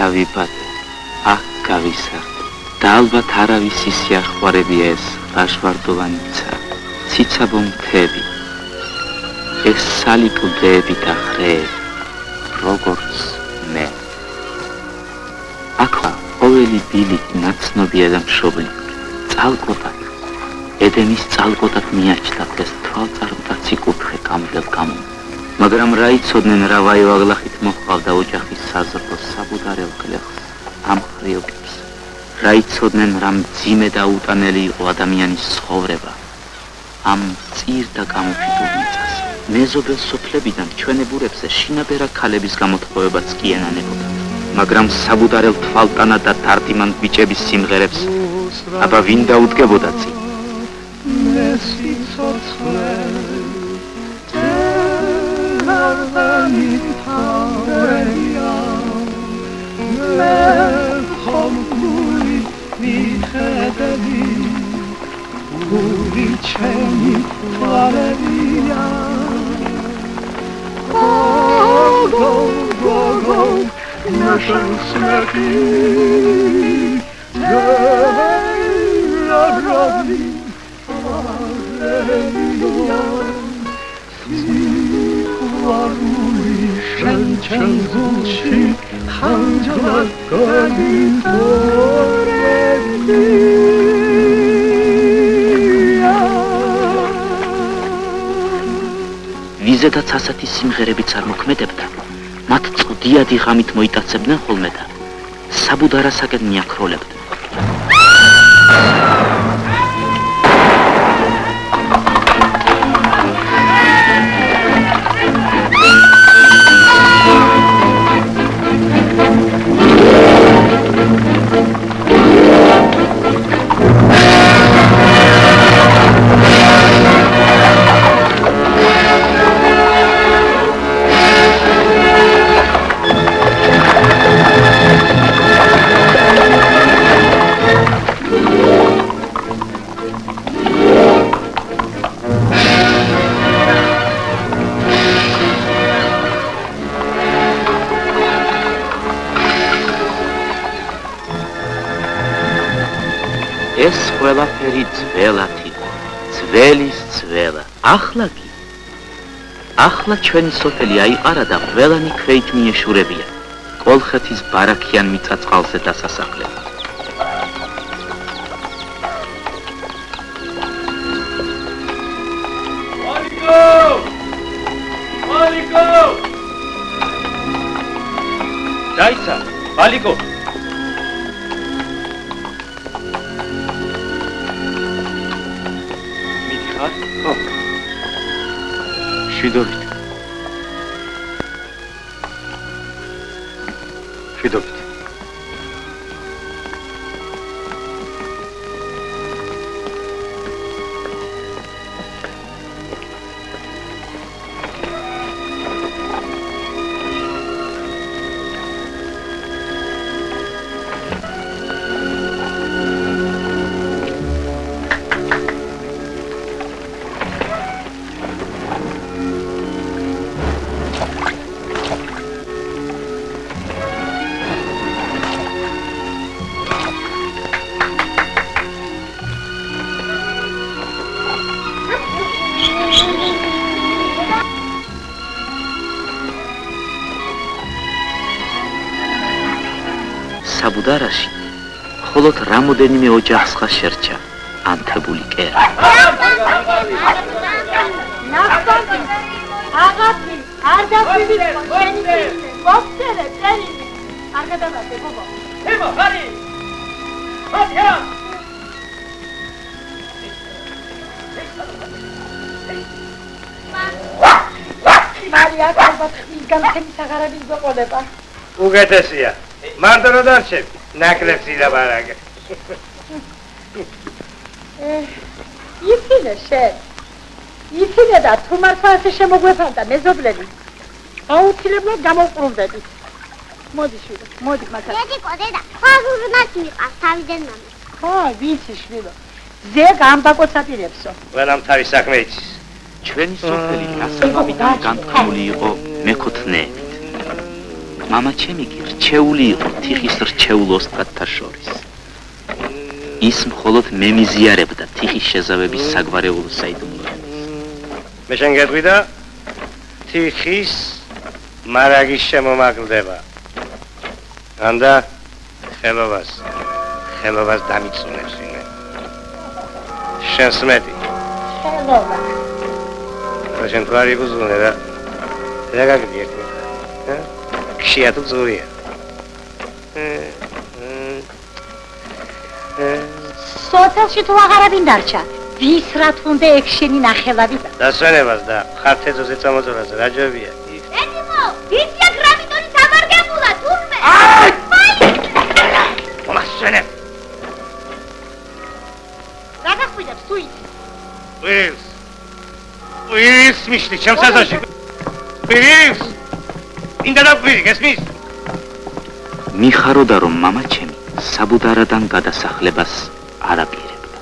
დავიბადე, აქ გავისახე. და ალბათ არავისი სიახლოვარებია ეს ლაშვარდოვანიცა, ციცაბო მთები, ეს სალიკუდეები და ხრეები, როგორც მე. აქა ყოველი ბილიკი ნაცნობია და მშობლიური, წალკოტად, ედემის წალკოტად მიაჩნდათ ეს თვალწარმტაცი კუთხე კამბლებ გამო. მაგრამ რა იცოდნენ რა ვაივაღლახით მოჰყავდა ოჯახის საზრდო საბუდარელ გლეხს, ამ ხრიოკებს. რა იცოდნენ რა მძიმე და უტანელი იყო ადამიანის ცხოვრება, ამ წիր და გამოფიტულ მიწას. მეზობელ სოფლებიდან ჩვენებურებზე შინაბერა ქალების გამოთხოვებაც კი ენანებოდა. მაგრამ საბუდარელ თვალტანა და დარტიმან ბიჭების სიმღერებს აბა ვინ დაუდგებოდა წინ? ვიზედაც ასეთი სიმღერებიც არ მოქმედებდა, მათ წვდიადი ღამით მოიტაცებდნენ ხოლმე და საბუდარასაკენ მიაქროლებდნენ. ეს ყველაფერი ძველათი, ძველის ძველა. ახლა ჩვენი სოფელი აიყარა და ყველანი ქვეით მიეშურებია, კოლხეთის ბარაქიან მიწაწყალზე დასასახლება. მალიკო! დაიცა, მალიკო! შვიდობით. საბუდარაში მხოლოდ რამოდენიმე ოჯახს ხა შერჩა ანთებული კერა. ნახტომი, აღაფი, არ დაფივით შენი ძილი, მოგწერე წერილი. არ გადავარდე, გოგო. ემო, ხარი! ხათია! მარია, ალბათ მისგან თემის აღარების გვეყოლება. უგეთესია. მარტო რა დარჩები? ნაკლებში დაბარაგე. იცინე შენ. იცინე და თუ მართლა ასე შემოგვეფანტა მეზობლები. აუცილებლად გამოვყრუნდებით. მოდი შვილი, მოდი მაგას. დედიკო, დედა, ხაზურნაც მიყავს თავიდან მამის. ხო, ვიცი შვილო. ზე გამბაკოცაპირებსო. ყველამ თავის საქმე იცის. ჩვენი სოფელი გასამამიდან განთქმული იყო მეკუთვნეებით. მამაჩემი კი რჩეული იყო თიხის რჩეულ ოსტატთა შორის. ის მხოლოდ მემიზიარებდა თიხის შეზავების საგვარეულო საიდუმლოებას. მე შენ გეტყვიდა თიხის მარაგის შემომაკლდება. ანდა ხელობას დამიწუნებს ვინმე. შენს მეტი. ხელობა. შენ თქვარი გუზუნე და გაგაგდი ერთი. ქშია თუ ზურია. სოციალში თუ აღარაბინ დარჩა. ვის რა თუნდა ექშენი ნახელავი და. დასვენებას და ხართეზოზე წამოწოლაზე რა ჯობია. ედიმო, ვიცი აქ რამიტონის ამარგებულა თურმე. მომასვენებ. რა გახვიდებს თუ იცი? Ვილს მიშლი ჩემს აზარში. ვილს. ინდა დაგვირი, გესმის? მიხაროდა რომ მამაჩემი საბუდარადან გადასახლებას არ აპირებდა.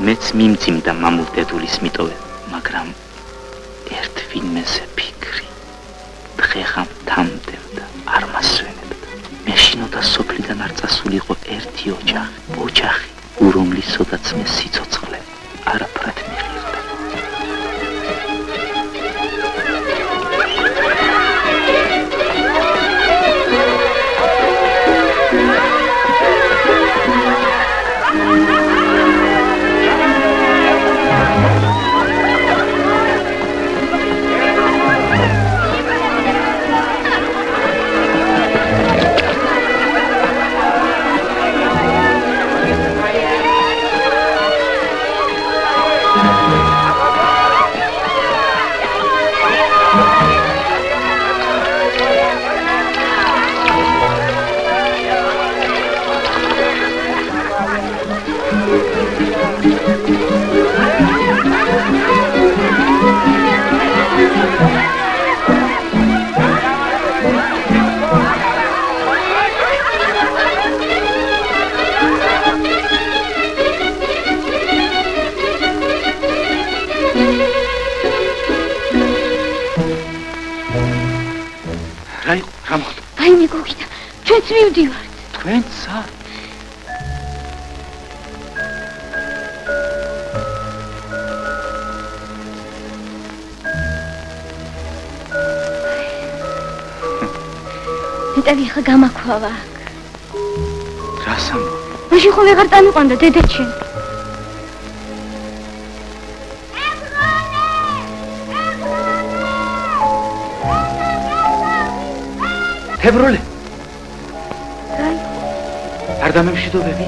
მეც მიმძიმდა მამულ დედულის მიტოვება, მაგრამ ერთ ვინმეზე ფიქრი დღეღამ თამდევდა, არ მასვენებდა. მეშინოდა სოფლიდან არ წასულიყო ერთი ოჯახი, რომლისოდაც მე სიცოცხლე არაფრად მიღირდა. აიმე გოგითა, ჩვენც მივდივართ. თქვენცა? მეტყვი ხა გამაქვალა. რას ამბობ? მაშინ ხო ვეღარ წამიყვანდა დედაჩემ. თებროლე. აი. არ დამემშვიდობები?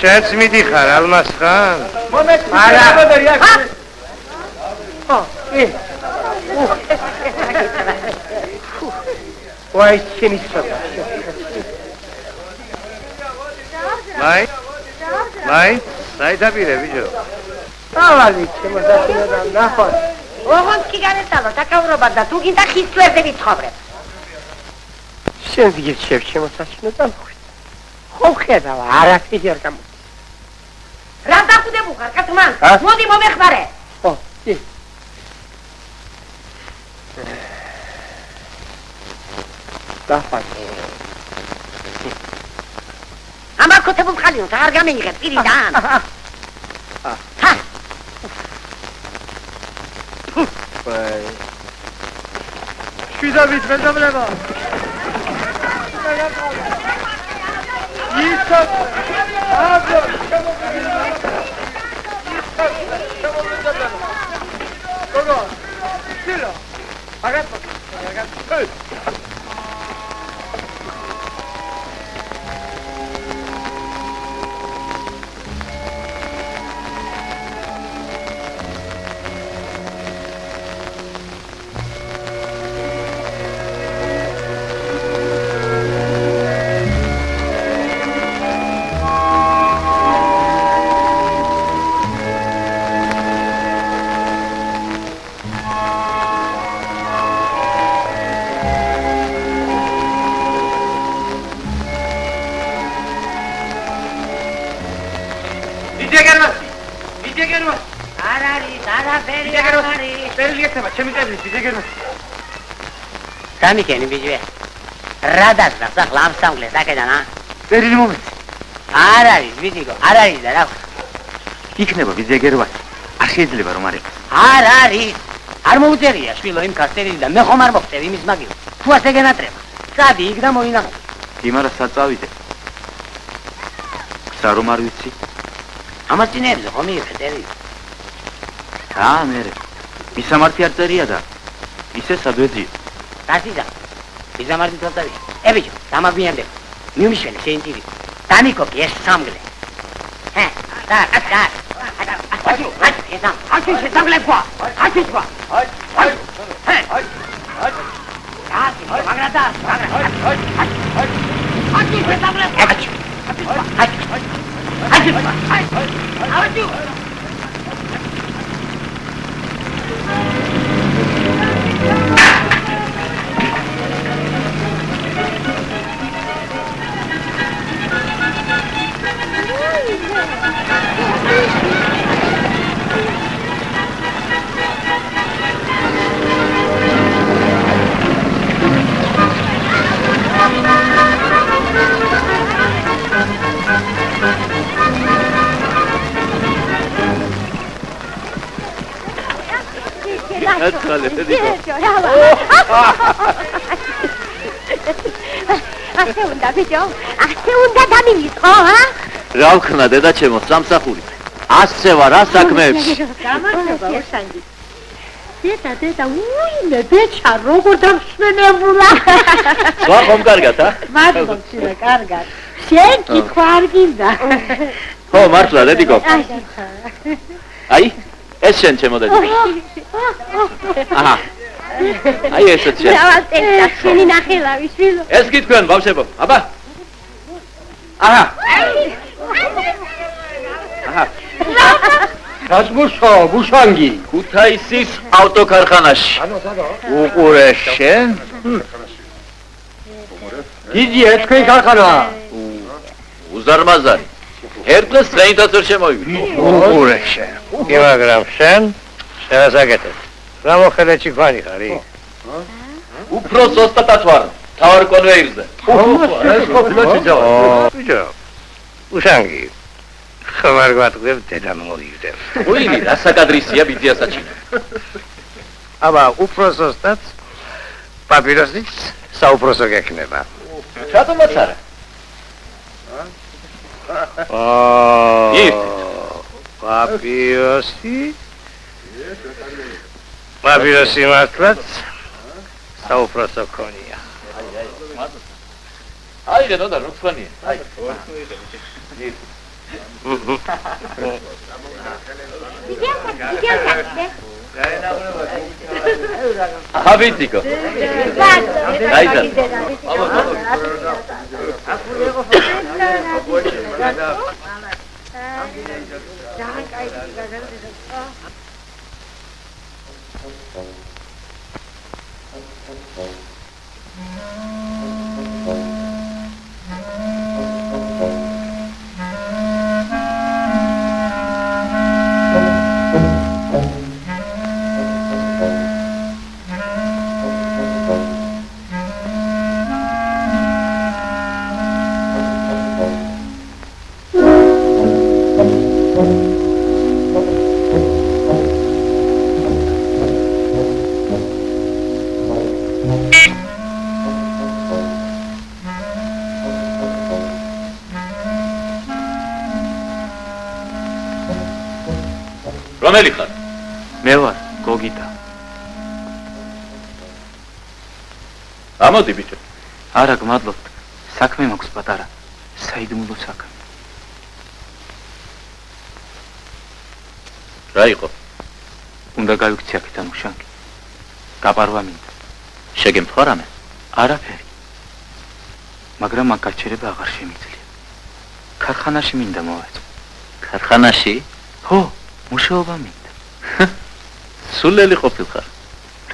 შენც მიდიხარ ალმას ხან? არა. ვაი, შენი სწორია. მაი, საიდაპირე ბიჭო. ავალი, შემოსასწინო და ნახოთ. ოღონდ კი განეცალო დაკავრობა და თუ გინდა ხის წვერზე ვიცხოვრებ. შენ გირჩევ შემოსასწინო და ხვით. ხო ხედავ, არაფერი არ გამოდის. რა დახვდები ხარ კაცმან? მოდი მომეხმარე. ხო, კი. დაფარ. ამარ ქოთებულ ხალინს არ გამეიღებ პირიდან. ჰა. ვაი. შვიდობით მეზობლებო. ისო. აბო, გოგო. სილო. აგატო. არ არის, არაფერი არ არის. წელი ეცემა, ჩემი წელი, ბიძეგერმა. გამიქენი ბიჭვე. რა დაგდას ახლა ამ სამგლეს აქედან, ა? წელი მომეც. არ არის, ბიჭიკო, არ არის და რა. იქნება ბიძეგერმა. არ შეიძლება რომ არ იყოს. არ არის. არ მოუწერია შვილო იმ კასტერი და მე ხომ არ მოხდები იმის მაგილ. თუ ასე გენატრება. წადი იქ და მოინახო. იმარა საწავიდე. გზა რომ არ ვიცი? ამას წინებზე ხომ მიიფეთერი? მერე. მისამართი არ წერია და ისე სადვეძია. დასიზა. მისამართი თვალწავი. ბიჭო, დამაგვიანდება. მიუმიშველე შეინჭირი. დამიკოპი ეს სამგლე. და. Açın şu samgleyi qua. Açın qua. ასე უნდა ბიჭო, ასე უნდა დამივიწყო, რა ვქნა დედა ჩემო სამსახური. ასე ვარ რა საქმეებში. გამარჯობა უშანგი. დედა, უიმე ბეჭა როგორ დამშვენებულა. სხვა ხომ კარგად, მადლობა შინა, კარგად. შენ კითხვა არ გინდა. ხო, მართლა დედიკო. აი, ეს შენ ჩემო დედიკო. აჰა. აი ესეც შენ. დავატეხა შენი ნახელავი შვილო. ეს გითქვენ ბავშვებო. აბა. აჰა. აჰა. გასმუშო, ბუშანგი. ქუთაისის ავტოქარხანაში. უყურე შენ? დიდია თქვენ ქარხანა. უზარმაზარი. ერთდღეს დღეითაც ვერ შემოვიდი. უყურე შენ. მაგრამ შენ შევასაკეთებ. რა მოხელეჩი ქვანი ხარი? უფრო ზუსტად ვარ. თავარ კონვეირზე. ეს ყოფილა ჯავა. ბიჭო. უშანგი. ხომარ გვატყდებ დედა მოიგდებ. უილი რა საკადრისია ბიძიასაჩინო. აბა უფრო ზუსტად პაპიროსიც საუბროსო გექნება. რატომაც არა? პაპიროსი მართლაც საუბროსო ქონია. აი რა და რო თქვენია. აი. Habitiko. Aiza. რომელი ხარ? მე ვარ, გოგიტა. ამოდი ბიჭო. არა, გმადლობთ. საქმე მაქვს პატარა. საიდუმლო საქმე. რა იყო? უნდა გავიქცი აქედან უშანგი. გაპარვა მინდა. შეგემთხვა რამე? არაფერი. მაგრამ მაგ გაჩერება აღარ შემიძლია. ქარხანაში მინდა მოვეწყო. ქარხანაში? ხო, მუშაობა მინდა. სულელი ყოფილხარ.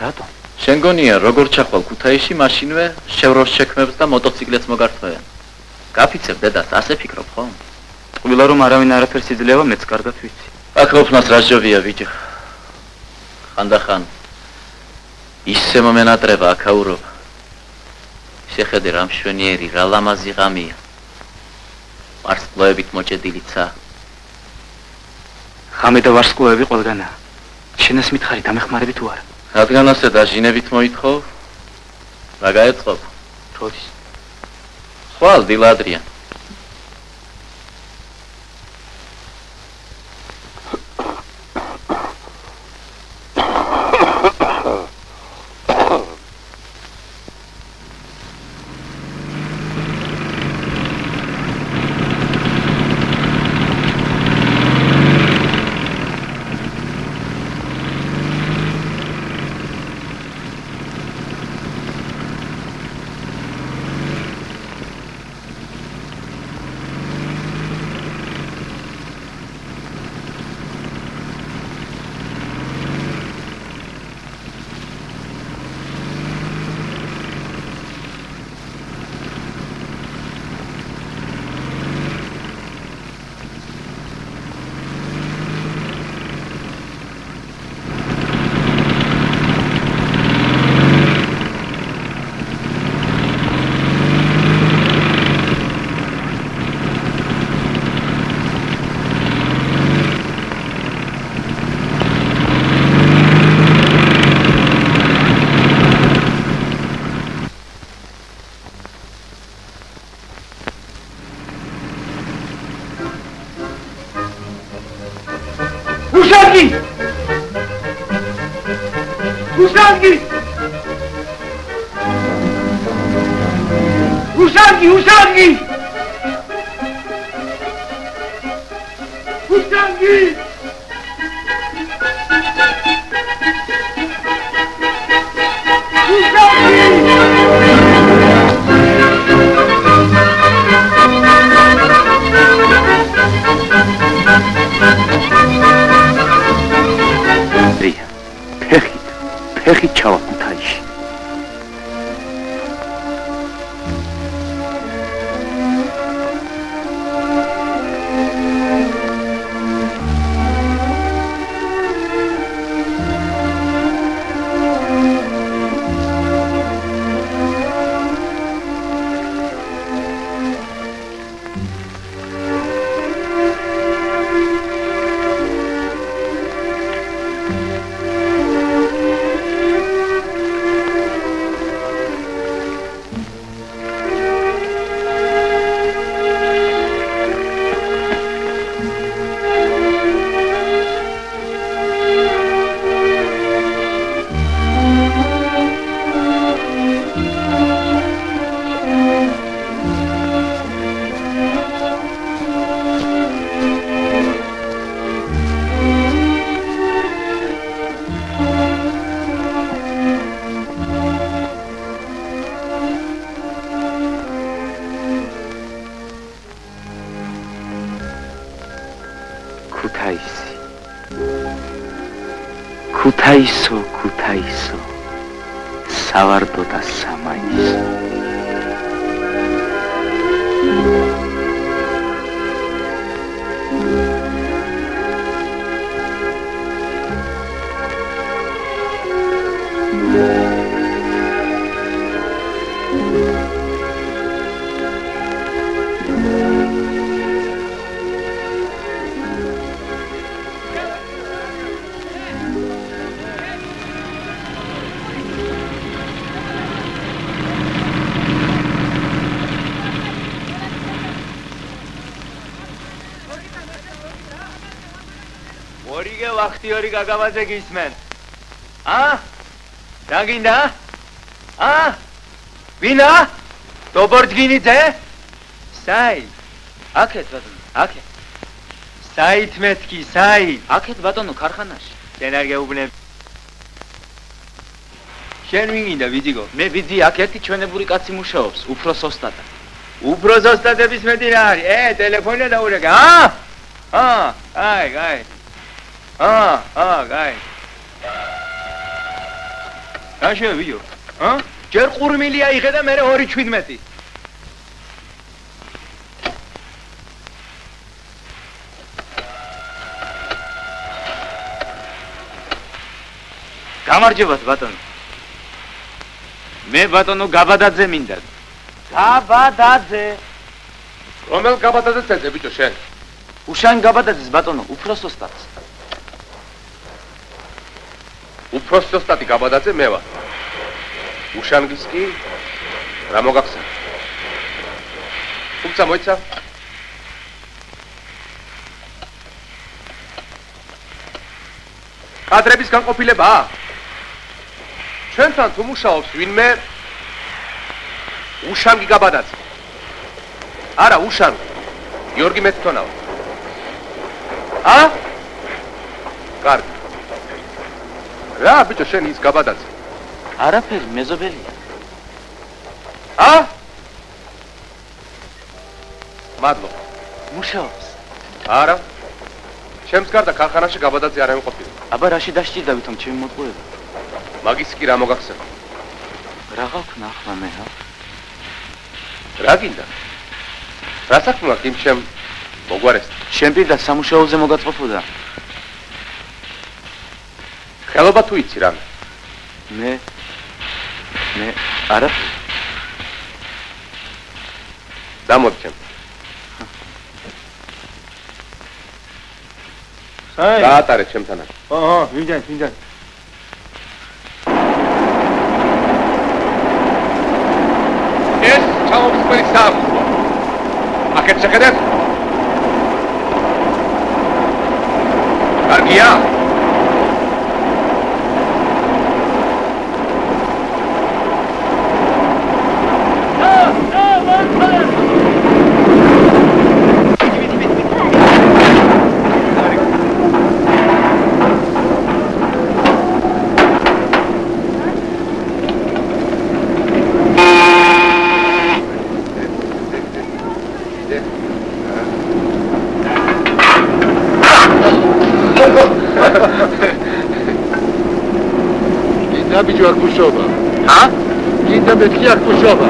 რატომ? შენ გონია როგორ ჩახვალ ქუთაისში მაშინვე შევროს შექმებს და მოტოციკლეთს მოგართმევენ. გაფიცებ დედას, ასე ფიქრობ ხომ? ყველა რომ არავინ არაფერს იძლევა, მეც კარგად ვიცი. აქ ოფნას რა ჯობია ბიჭო. ხანდახან ისე მომენატრება აქაურობა. შეხედე რა მშვენიერი, რა ლამაზი ღამეა. ვარსკვლავებით მოჭედილიცა. ღამე და ვარსკვლავები ყველგანაა. შენას მითხარი დამეხმარები თუ არა? რადგან ასე დაჟინებით მოითხოვ? რა გაეწყობ? როდის? ხვალ დილადრიან. ფეხით ჩავა ქუთაისში. ქუთაისო, სავარდო და სამაისო. ვახტიორი გაგავაძე გისმენ. რა გინდა? ვინა? დობორდგინიძე? საი? აქეთ ბატონო, აქეთ. საით მეთქი, საით? აქეთ ბატონო, ქარხანაში. შენ არ გეუბნები. შენ ვინ გინდა, ვიძიგო? მე ვიძი, აქ ერთი ჩვენებური კაცი მუშაობს, უფროს ოსტატად. უფროს ოსტატების მეტი რა არის? ტელეფონია დაურეკე. აი. გაი. რა შევიო? ჯერ ყურმილი აიღე და მე 2.17. გამარჯობათ ბატონო. მე ბატონო გაბადაძე მინდა. გაბადაძე. რომელ გაბადაძეს ეძე ბიჭო შენ? უშან გაბადაძეს ბატონო, უფროს ოსტატს. უფროს ოსტატი გაბადაძე მე ვარ. უშანგის კი რა მოგახსენე? თუმცა მოიცა კადრების განყოფილებაა. ჩვენთან თუ მუშაობს ვინმე უშანგი გაბადაძე. არა, უშანგი. გიორგი მეცთონავა. კარგი. რა ბიჭო შენ ის გაბადაძე? არაფერი, მეზობელია. მადლობა. მუშაობს. არა. ჩემს გარდა ქარხანაში გაბადაძე არ ემყოფილა. აბა რაში დასჭირდა ვითომ ჩემი მოტყუება? მაგის კი რა მოგახსენე? რა გაქვნა ახლა მე რა? რა გინდა? რა საქმე აქვს იმ ჩემ მოგვარეს? შენ პირდა სამუშაოზე მოგაწყვეტოდა. ხელობა თუ იცი რამე? მე არა. დამორჩენ. აი. გაატარე ჩემთან. ვინდა. ეს ჩაომსხვერი სამუშაო. აქეთ შეხედეთ. კარგია. ბიჭო აქ მუშაობა. გინდა მეთქი აქ მუშაობა.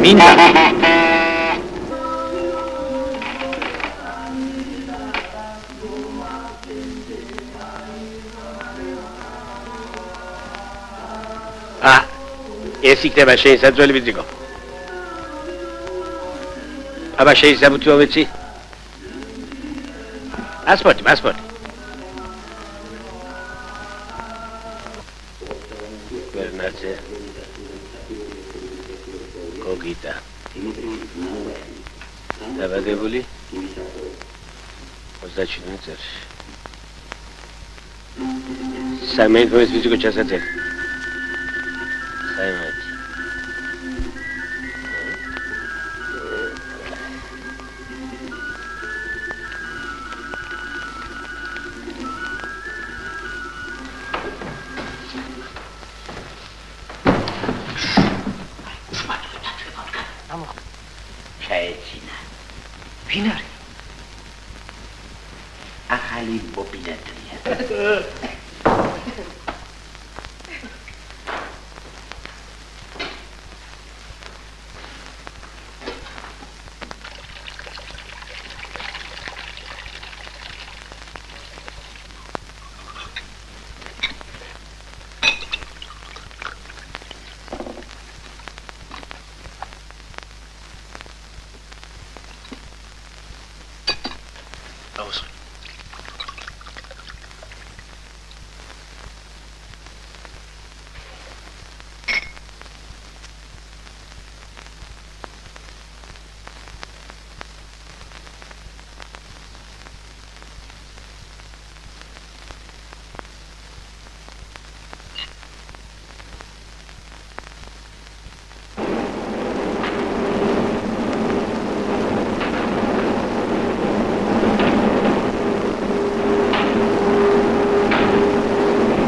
მინდა. ეს იქნება შესაძლებელი ბიძიკო. აბა შეიძლება ვიცი? პასპორტი. ვერნაძე. გოგიტა. დაბადებული 27 წელს. სამეფოს ბიძიკო ჩასაძელი. საიმაჩი. ჩაეცინა. ვინ არის? ახალი მობილადია.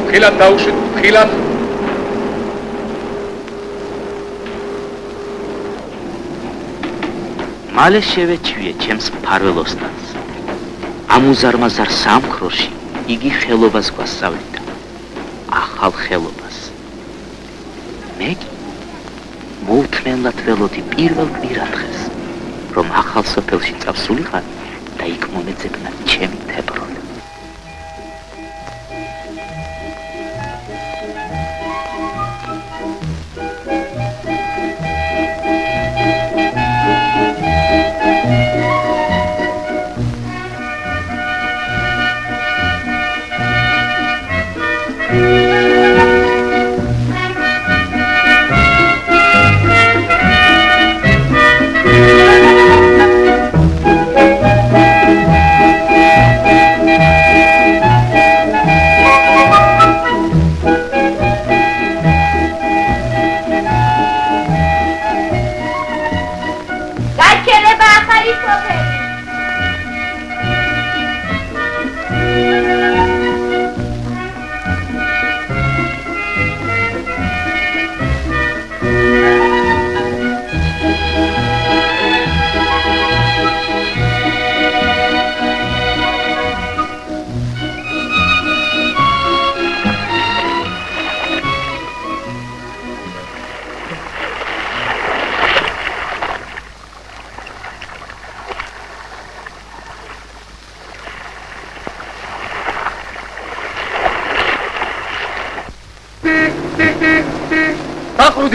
ხილად დაუშვით, ხილად. მალე შევეჩვიე ჩემს მფარველოსტანს. ამუზარმაზარ სამქროში იგი ხელობას გვასწავლიდა. ახალ ხელობას. მე მოუთმენლად ველოდი პირველ კვირადღეს, რომ ახალ სოფელში წავსულიყარ და იქ მომეძებნა ჩემი თებრონი.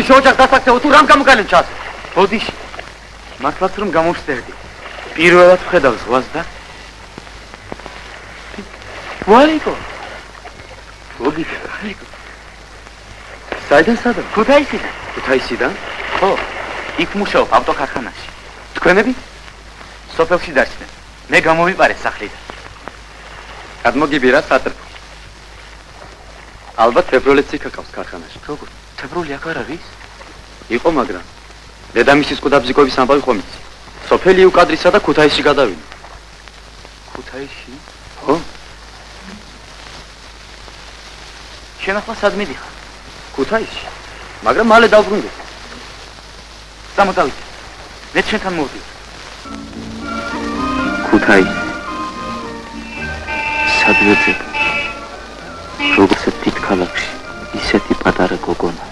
შოჯახ დასაქცეო თუ რამ გამოგალენ ჩას? ბოდიში. მართლაც რომ გამოვსტერდი. პირველად ვხედავ ზღვას და ვალიკო. ბოდიში. საიდან სადა? ქუთაისიდან. ქუთაისიდან? ხო. იქ მუშაობ ავტოქარხანაში. თქვენები? სოფელში დასწრენ. მე გამოვიყარე სახლიდან. გადმოგიბირა სატრფო. ალბათ თებროლეც იქ აკავს ქარხანაში. როგორ? თებროლი აქ არ არის? იყო, მაგრამ დედამისის ყუდაბზიკოვის ამბავი ხომ იცი. სოფელი უკადრისა და ქუთაისში გადავიდა. ქუთაისში? ხო. შენ ახლა სად მიდიხარ? ქუთაისში. მაგრამ მალე დავბრუნდი. სამოდავით. მე ჩვენთან მოვდივარ. ქუთაისი. სადვეძე. როგორც თით ქალაქში, ისეთი პატარა გოგონა.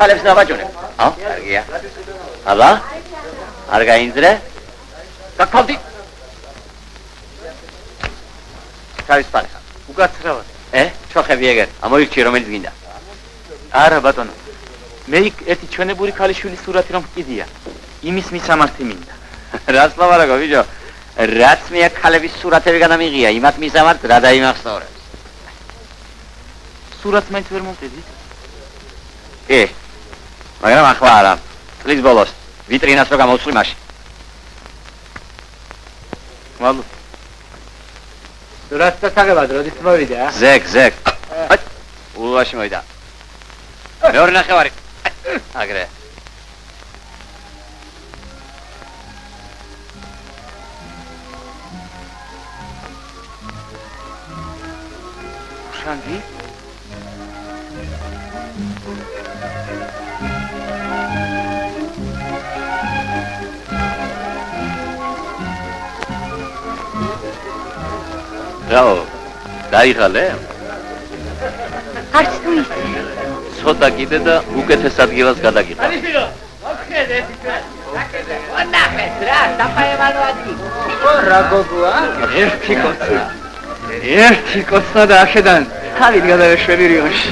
Falebs navajone. Ha? Argia. Aba? Arga indre? Takvaldi. Kavis palha. Ugatsrava. Chokhevi eger. Amoirchi რომელიც გინდა. არა ბატონო. მე იქ ერთი ჩვენებური ქალიშვილის სურათი რომ ვკიდია. იმის მისამართი მინდა. რას ლავარაგო ბიჭო? რაც მე ქალების სურათები გადამიღია, იმათ მისამართ რა დაიმახსოვრებს. სურათს მაინც ვერ მომყიდით? მაგრამ ახლა არა. წლის ბოლოს ვიტრინას რო გამოვსვლი მაშინ. მადლობ. სურათს დაგაგებად როდის მოვიდა? ზეგ. ულვაში მოვიდა. მეორე ნახევარი. აგრე. შანგი? რაო, დაიღალე? არც თუ ისე. ცოტა კიდე და უკეთეს ადგილას გადაგიხარ. ალიშვილო, მოხედეთ თქვენ. ვნახეთ რა, დაფაევანო ადგილი. რა გოგოა? ერთი კოცა და აქედან თავით გადავეშვები რიონში.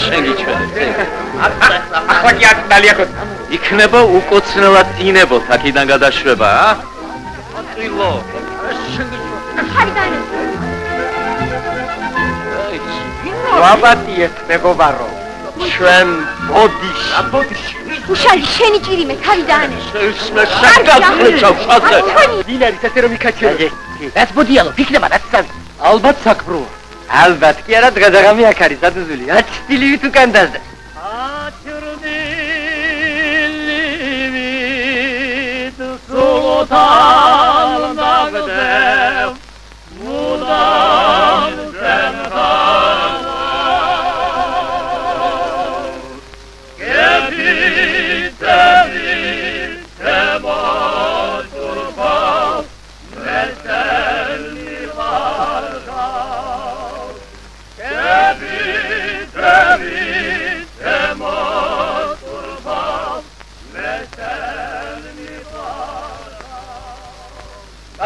შენ გიჩვენე. ახლა კი აქ დალიახოთ. იქნება უკოცნელად დინებოთ აქედან გადაშვება, ა? ატილო. ხარდანი. ვაბატიეთ მეგობარო. ჩვენ ბოდიში. უშალი შენი ჭირიმე თავიდან. შეისმე შეგაძლეჩავ შაზე. დინარის ასე რომ იქაჩერე. რაც ბოდიალო, ფიქრება რაც წავი. ალბათ საქმრო. ალბათ კი არა დღე-დღე აქ არის ადუზული. ათ სტილივით უკან დასდა. აჩრდილივით სულთან დაგდევ. მუდამ შემთან. გეფიტები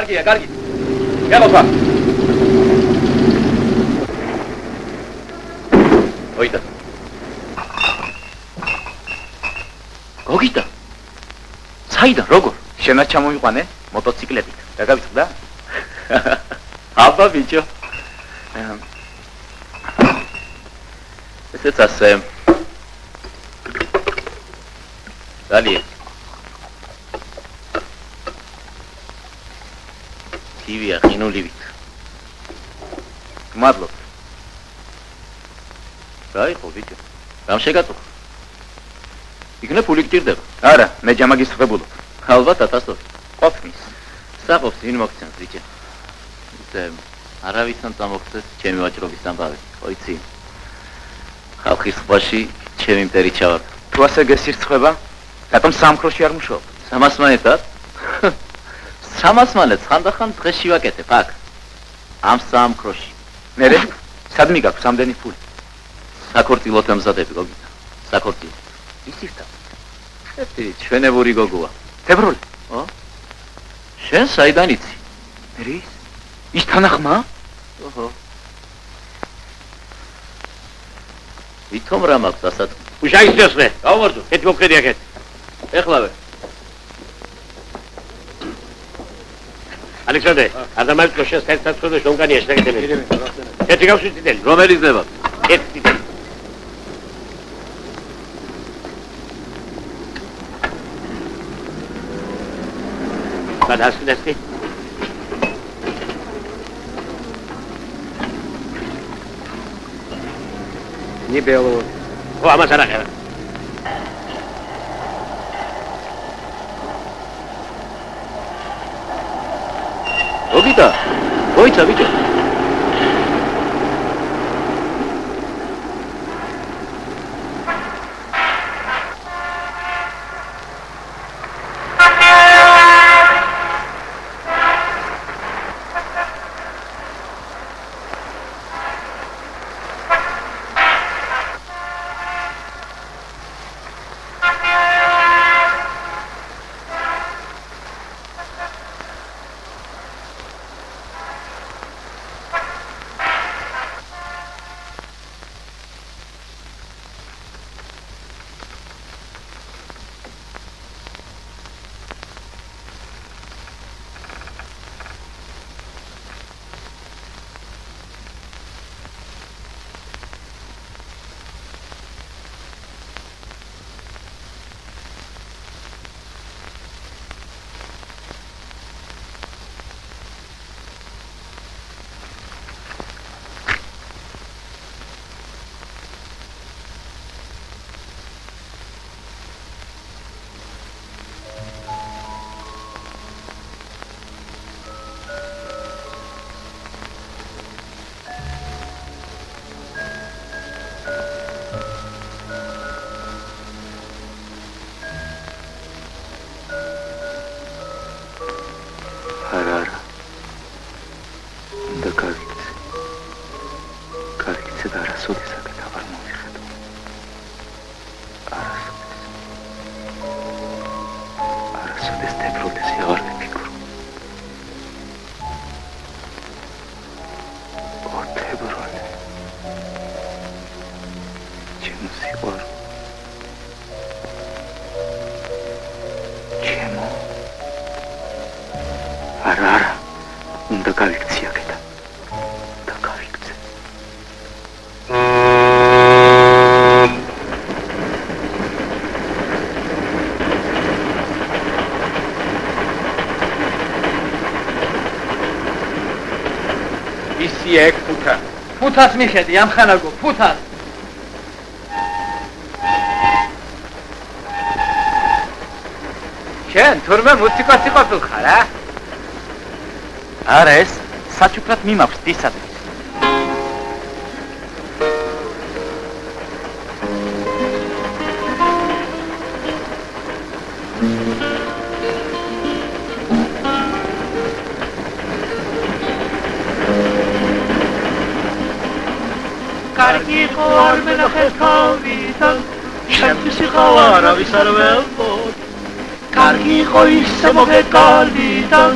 კარგია, კარგი. გელოვა. ოიდა. გოგიტა. საიდან, როგორ? შენაც ჩამოვიყვანე მოტოციკლებით. რა გავიწყდა? აბა ბიჭო. ესეც ასე. დალია. კივია ყინულივით. მადლობ. რა იყო ბიჭო? რამ შეგაწუხა? იქნე ფული გჭირდება. არა, მე ჯამაგის ხებულობ. ალბათ 1000 ლარი. ყოფნის. საყოფს ვინ მოგცემს ბიჭო? არავისთან წამოგწეს ჩემი ვაჭრობის ამბავი. ხოიცი. ხალხის ხვაში ჩემი მტერი ჩავარდა. თუ ასე გესირცხება, რატომ სამქროში არ მუშაობ? სამასმანეთად? სამასმანეთს ხანდახან დღეში ვაკეთებ აქ. ამ სამქროში. მერე სადმი გაქვს ამდენი ფული? საქორწილოდ ემზადები გოგიტა. საქორწილო. ისირთა. ერთი ჩვენებური გოგოა. თებრული. ო? შენ საიდან იცი? მერი? ის თანახმა? ოჰო. ვითომ რა მაქვს ასად? უშაისდოს მე. გავმორძო. ეთ მოკრედი აქეთ. ეხლავე. ალექსანდრე, ადამიანი კოშას ერთად ხოდა შონგანია შეგეთები. ერთი გავს ვიწიდელი. რომელი ძება? ერთი. გადასკდესკი. ნიბელო. ხო, ამას არ ახერა. გოგიტა, გოიცა ბიჭო. ფუთას მიხედი, ამხანაგო, ფუთას. შენ თურმე მუსიკოსი ყოფილხარ, ა? არა, ეს საჩუქრად მიმაქვს დისადმის. კარგი იყო არ მენახეთ თავიდან, შენთვის იყავ არავის არ ველბოდ. კარგი იყო ისე მოგეკალიდან,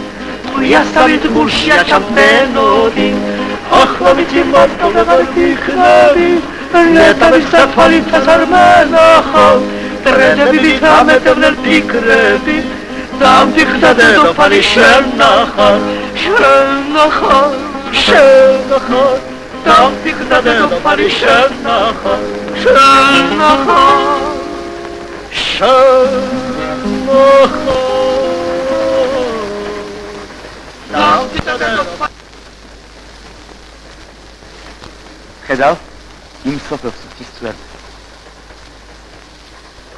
იასავით გულშია ჩამფრენოდი ახლა ვიცი მარტო ვეღარ გიქნები ნეტავის საფალითას არ მენახავ ტრედები ვიტამეტევნელ ფიქრები დამტიხდა დედოფალი შენ ნახარ დამტიხდა დედოფალი შენ ნახარ ხედავ იმ სოფელს ის წვერს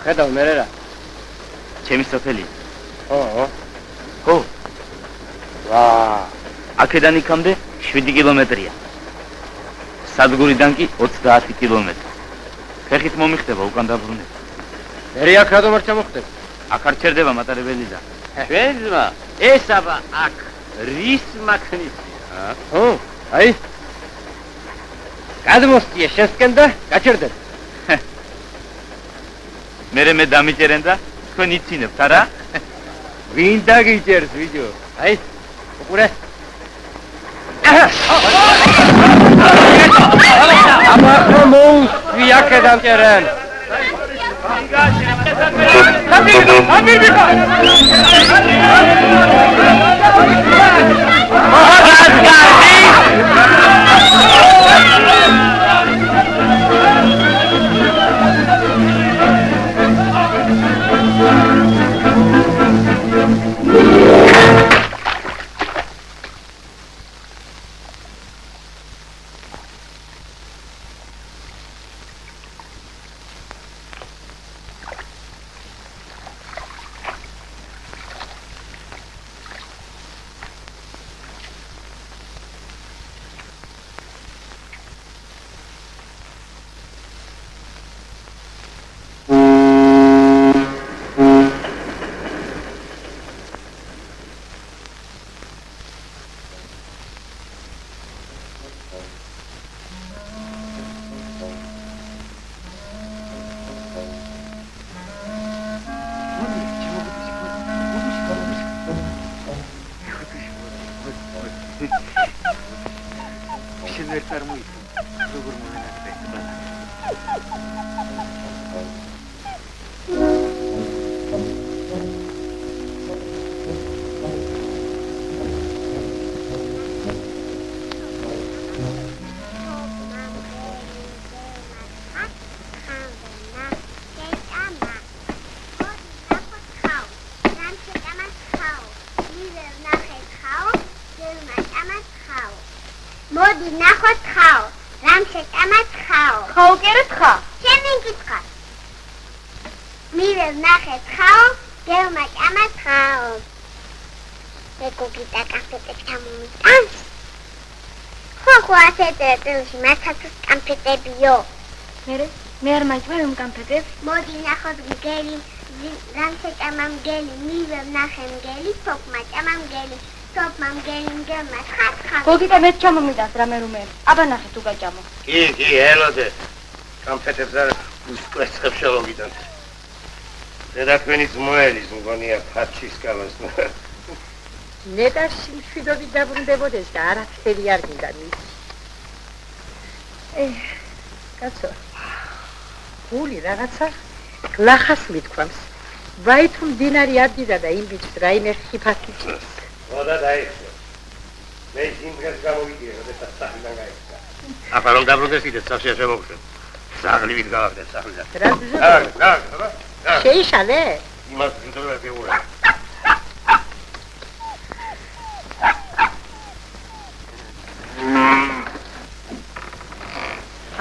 ხედავ მე რა ჩემი სოფელი ხო ვა აქედან იქამდე 7 კილომეტრია სადგურიდან კი 30 კილომეტრი ფეხით მომიხდება უკან დაბრუნება მე აქ რატომ არ ჩამოხდები აქ არ ჩერდება მატარებელი და ჩვენ ძმა ეს აბა აქ რის მაქნისია ხო აი გადმოსწია შესკენ და გაჩერდეთ მე დამიჭერენ და თქვენ იცინებთ არა ვინ დაგიჭერს ვიჯო აი უყურე აბა ხმოს ვიაკე დამჭერენ მოდი ნახოთ ხაო, რამ შეტამათ ხაო. ხაო კერეთ ხა? შენ მიგიცხარ. მივე ნახეთ ხაო, გელმა ჭამათ ხაო. ეკოგიტა კაფეტებს ჩამომიტანს. ხო ასეთე წელში მათაც კამფეტებიო. მე არ მაჭმევ იმ კამფეტებს. მოდი ნახოთ მგელი, რამ შეტამამ მგელი, მივე ნახე მგელი, თოფმა ჭამამ მგელი. Top mam gelin gelmez. Xat. გოგიტა მე ჩამომიტანს რამე რომე. აბა ნახე თუ გაჭამო. კი, ელოდე. კამფეტებს არ უსკვერცხებს შევოგიტანთ. დედა თქვენი ძმოელის მგონია ფაჩის კალას. ნეტა სიმშვიდობით დაბრუნდებოდეს და არაფერი არ გინდა მის. კაცო. გული რაღაცა ლახას მithქვამს. ვაი თუ მდინარი არ დიდა და იმ ბიჭს რაიმე ხიფათი ჭირს. Oda დაიხო. მე სიმღერს გამოვიდიე, როდესაც სახლიდან გაიქცა. აბა რომ დაბრუნდეთ, სახში შემოგხვდე. სახლივით გავახდე სახლიდან. რა? შეიშალე? იმას ვიტყვი ვეურა.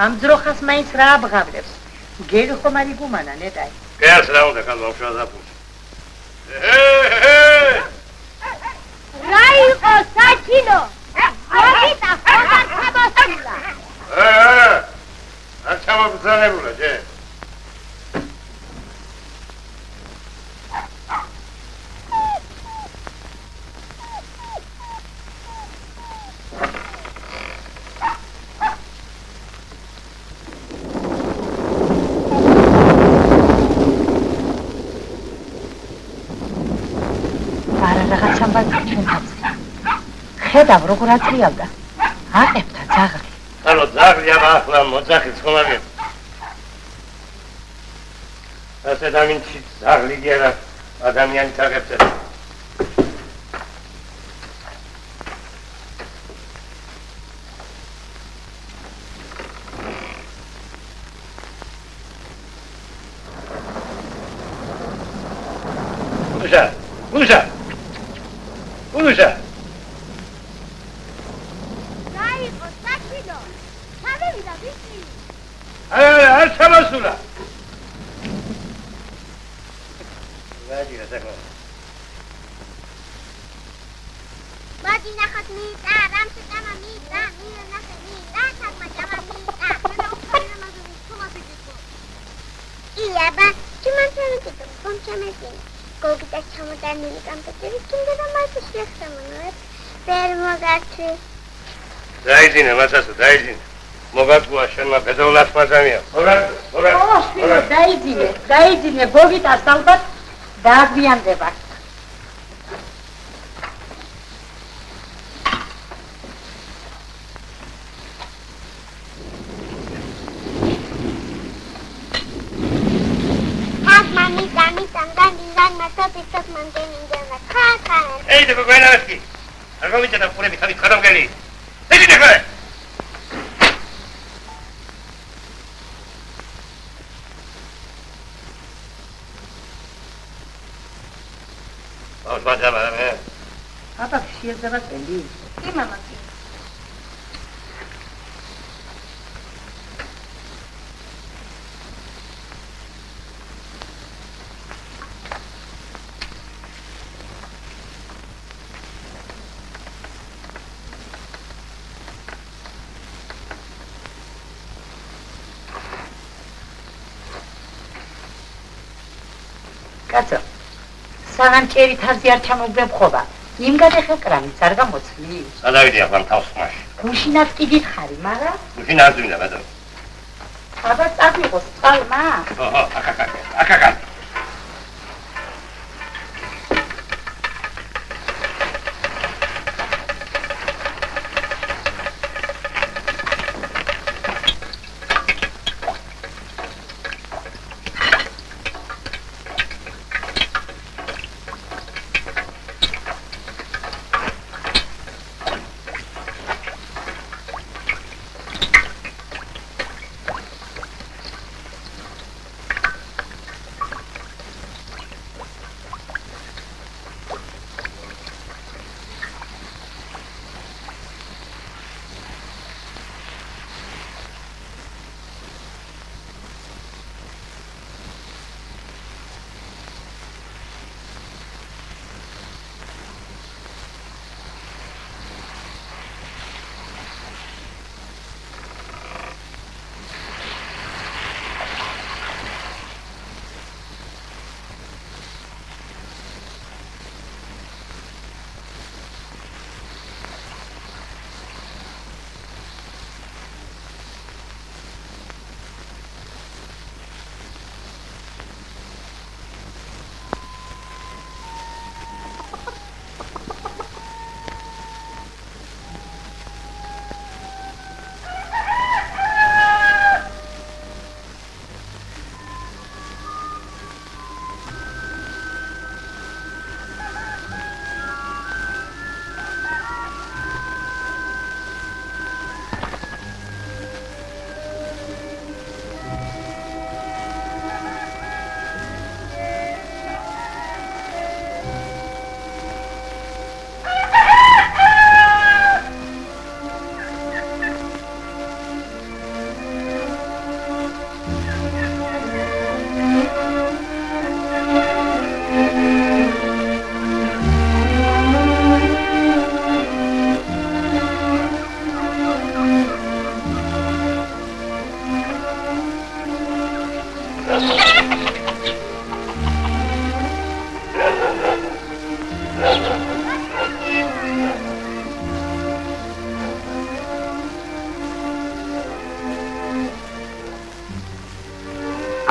ამ ძროხას მაინც რა აბღავლებს? გელი ხომ არ იგუმანა, ნეტაი. კერს რა უნდა კალბავშა დაფუს. რა იყო საჩინო? გოგიტა ხომ არ ჩამოსულა? არ ჩამობრძანებულა, ჯე? არა რაღაცა ბაძი ჩვენთან. ხედავ როგორ აწრიალდა. აყებდა ძაღლი. ანუ ძაღლი ახლა მოძახი ცხოვრობენ. ასე დამინჩი ძაღლი გერა ადამიანი წაგებდა. Ulușa! Raico, stați-lo! N-aveți la bici! Așa măsura! Vadi, asta acolo. Bagi nahat mita, ram se tama mita, mira nahe mita, tak ma tama mita. Mana ukana mazuri, kuma bidiku. Iya, ba, cuma sana kita, kom cuma sini. Kau kita cuma tanya ni kan tapi kita dah masuk siap sama nuat. Permogati. Daizine, masası, daizine. Mogat bu aşağıma bedolaşmazam ya. Mogat. Daizine, bogit asalbat, dağıyan de bak. Ei, de cocoina aquí. Algo me te pone mi cabeza, caramba, geli. Ey, de cocoina. Vamos, vamos. Papa, si es de la feliz. Sí, mamá. კაცო, სანამ ჭერი თავზე არ ჩამოგდებ ხობა, იმ გადახეკრამიც არ გამოცვლი. სადავიდე ახლა თავს ხმაში. გუშინაც კი გითხარი, მაგრამ გუშინ არ ძვინა, ბატონო. აბა წაგვიყოს წყალმა. აკაკა.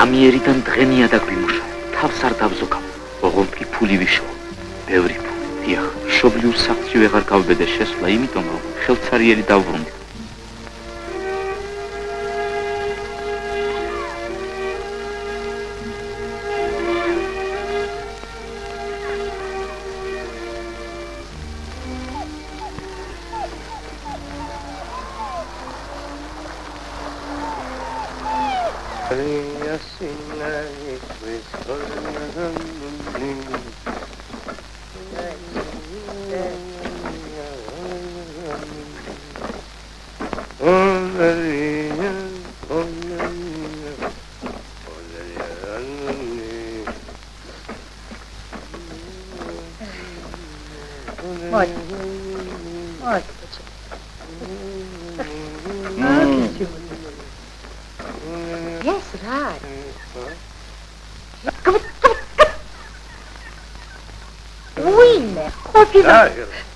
ამიერიდან დღენია და გვიმუშა, თავს არ დავზოგავ, ოღონდ კი ფული ვიშო, ბევრი ფული. დიახ, მშობლიურ სახლში ვეღარ გავბედე შესვლა, იმიტომ რომ ხელცარიელი დავბრუნდი.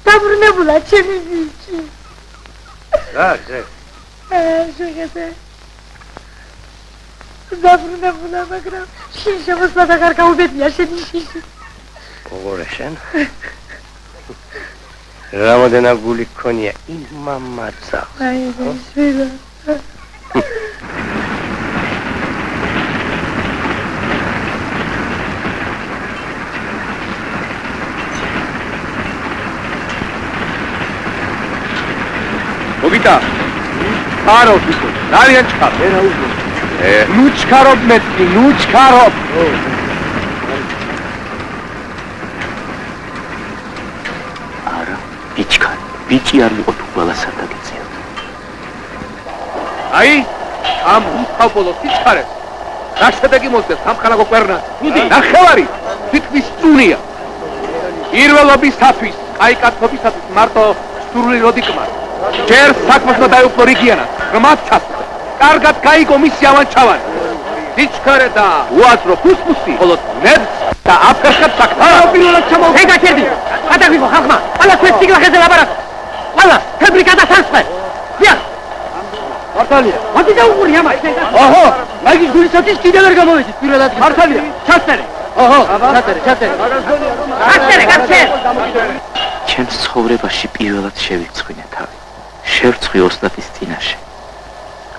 დაბრუნებულა ჩემი ბიჭი. რა, ზე. შეგეძე. დაბრუნებულა, მაგრამ შენ შემოსვლა და არ გაუბედია შენი შიში. როგორ შენ? რამოდენა გული ქონია იმ მამაცა. აი, შევა. მოგიტა ჩქარო თვითო ძალიან ჩქარო მე რა უძო ნუ ჩქარო მეთქი ნუ ჩქარო არა ბიჭკა ბიჭი არ იყო თუ ყველასად დაგეწია აი ამ უსხაპოლოს სიჩქარეს რა შედეგი მოსდეს სამხანაგო კვერნას ნახევარი თითქმის წუნია პირველობისათვის აი კაცობისათვის მარტო სურვილი როდიკმა ჯერ საქმესმა დაიუფლო რიგიანად, რომ აცას, კარგად გაიგო მისი ავანჩავანი. სიჩქარე და უაზრო ფუსფუსი, ხოლო ნებს და აფერხებს საქმეს. პირველად ჩამოვიდა. ეგ გაჩერდი. გადაგვიგო ხალხმა, ყველა თქვენ სიგლახეზე ლაბარაკო. ყველა ფებრიკა და სამცხე. დიახ. მართალია. მოდი დაუყური ამას. ოჰო, მაგის გულისათვის კიდევ ვერ გამოვედი პირველად. მართალია. ჩასწერე. ოჰო, ჩასწერე. ჩასწერე. ჩემს ცხოვრებაში პირველად შევიცხვინე თავი. შევწყვი ოსტატის წინაშე,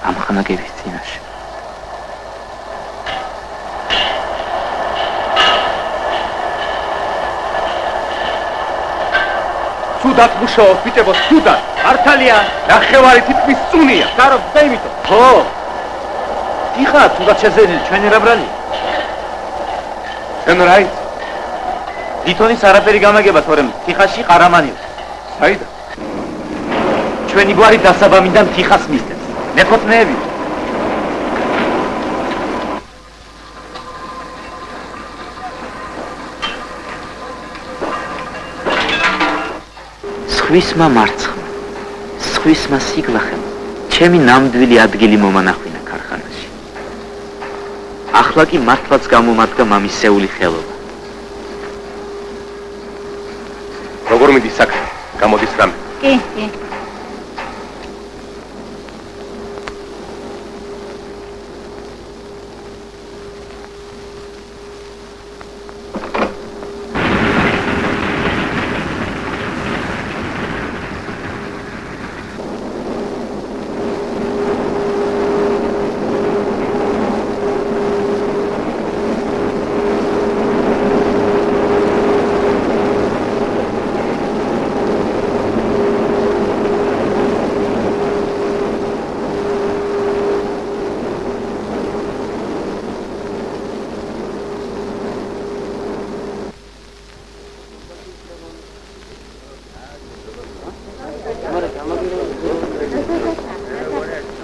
ამხანაგების წინაშე. სუდად მუშაობ, ბიჭებო, სუდად. მართალია, ნახევარი თითქმის წუნია. გარობ, და იმიტომ. ხო. დიხა, თუნდაც შეზენილი, ჩვენი რა ბრალი? შენ რა იცი? ლითონის არაფერი გამაგება, თორემ თიხაში ყარამანია. საიდან? ჩვენი გვარი დასაბამიდან თიხას მისდევს. მეხუთნეები. სხვისმა მარცხმა, სხვისმა სიგლახემ, ჩემი ნამდვილი ადგილი მომანახვინა ქარხანაში. ახლა კი მართლაც გამომადგა მამისეული ხელობა. როგორ მიდის საქმე? გამოდის რამე? კი, კი.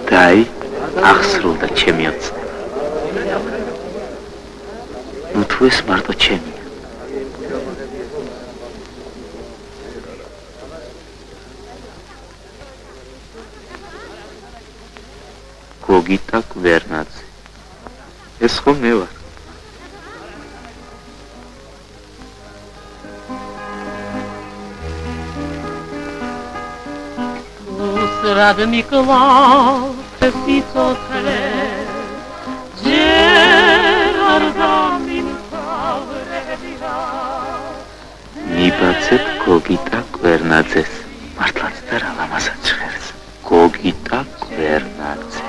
დაი, აღსრულდა ჩემი ოცნება. ნუ თუ ეს მარტო ჩემია. გოგიტა კვერნაძე. ეს ხო მე ვარ. რად მიკლავს სიცოცხლე ჯერ არ დამიმთავრებია მიბაცეთ გოგიტა კვერნაძეს მართლაც და რა ლამაზად ჟღერს გოგიტა კვერნაძე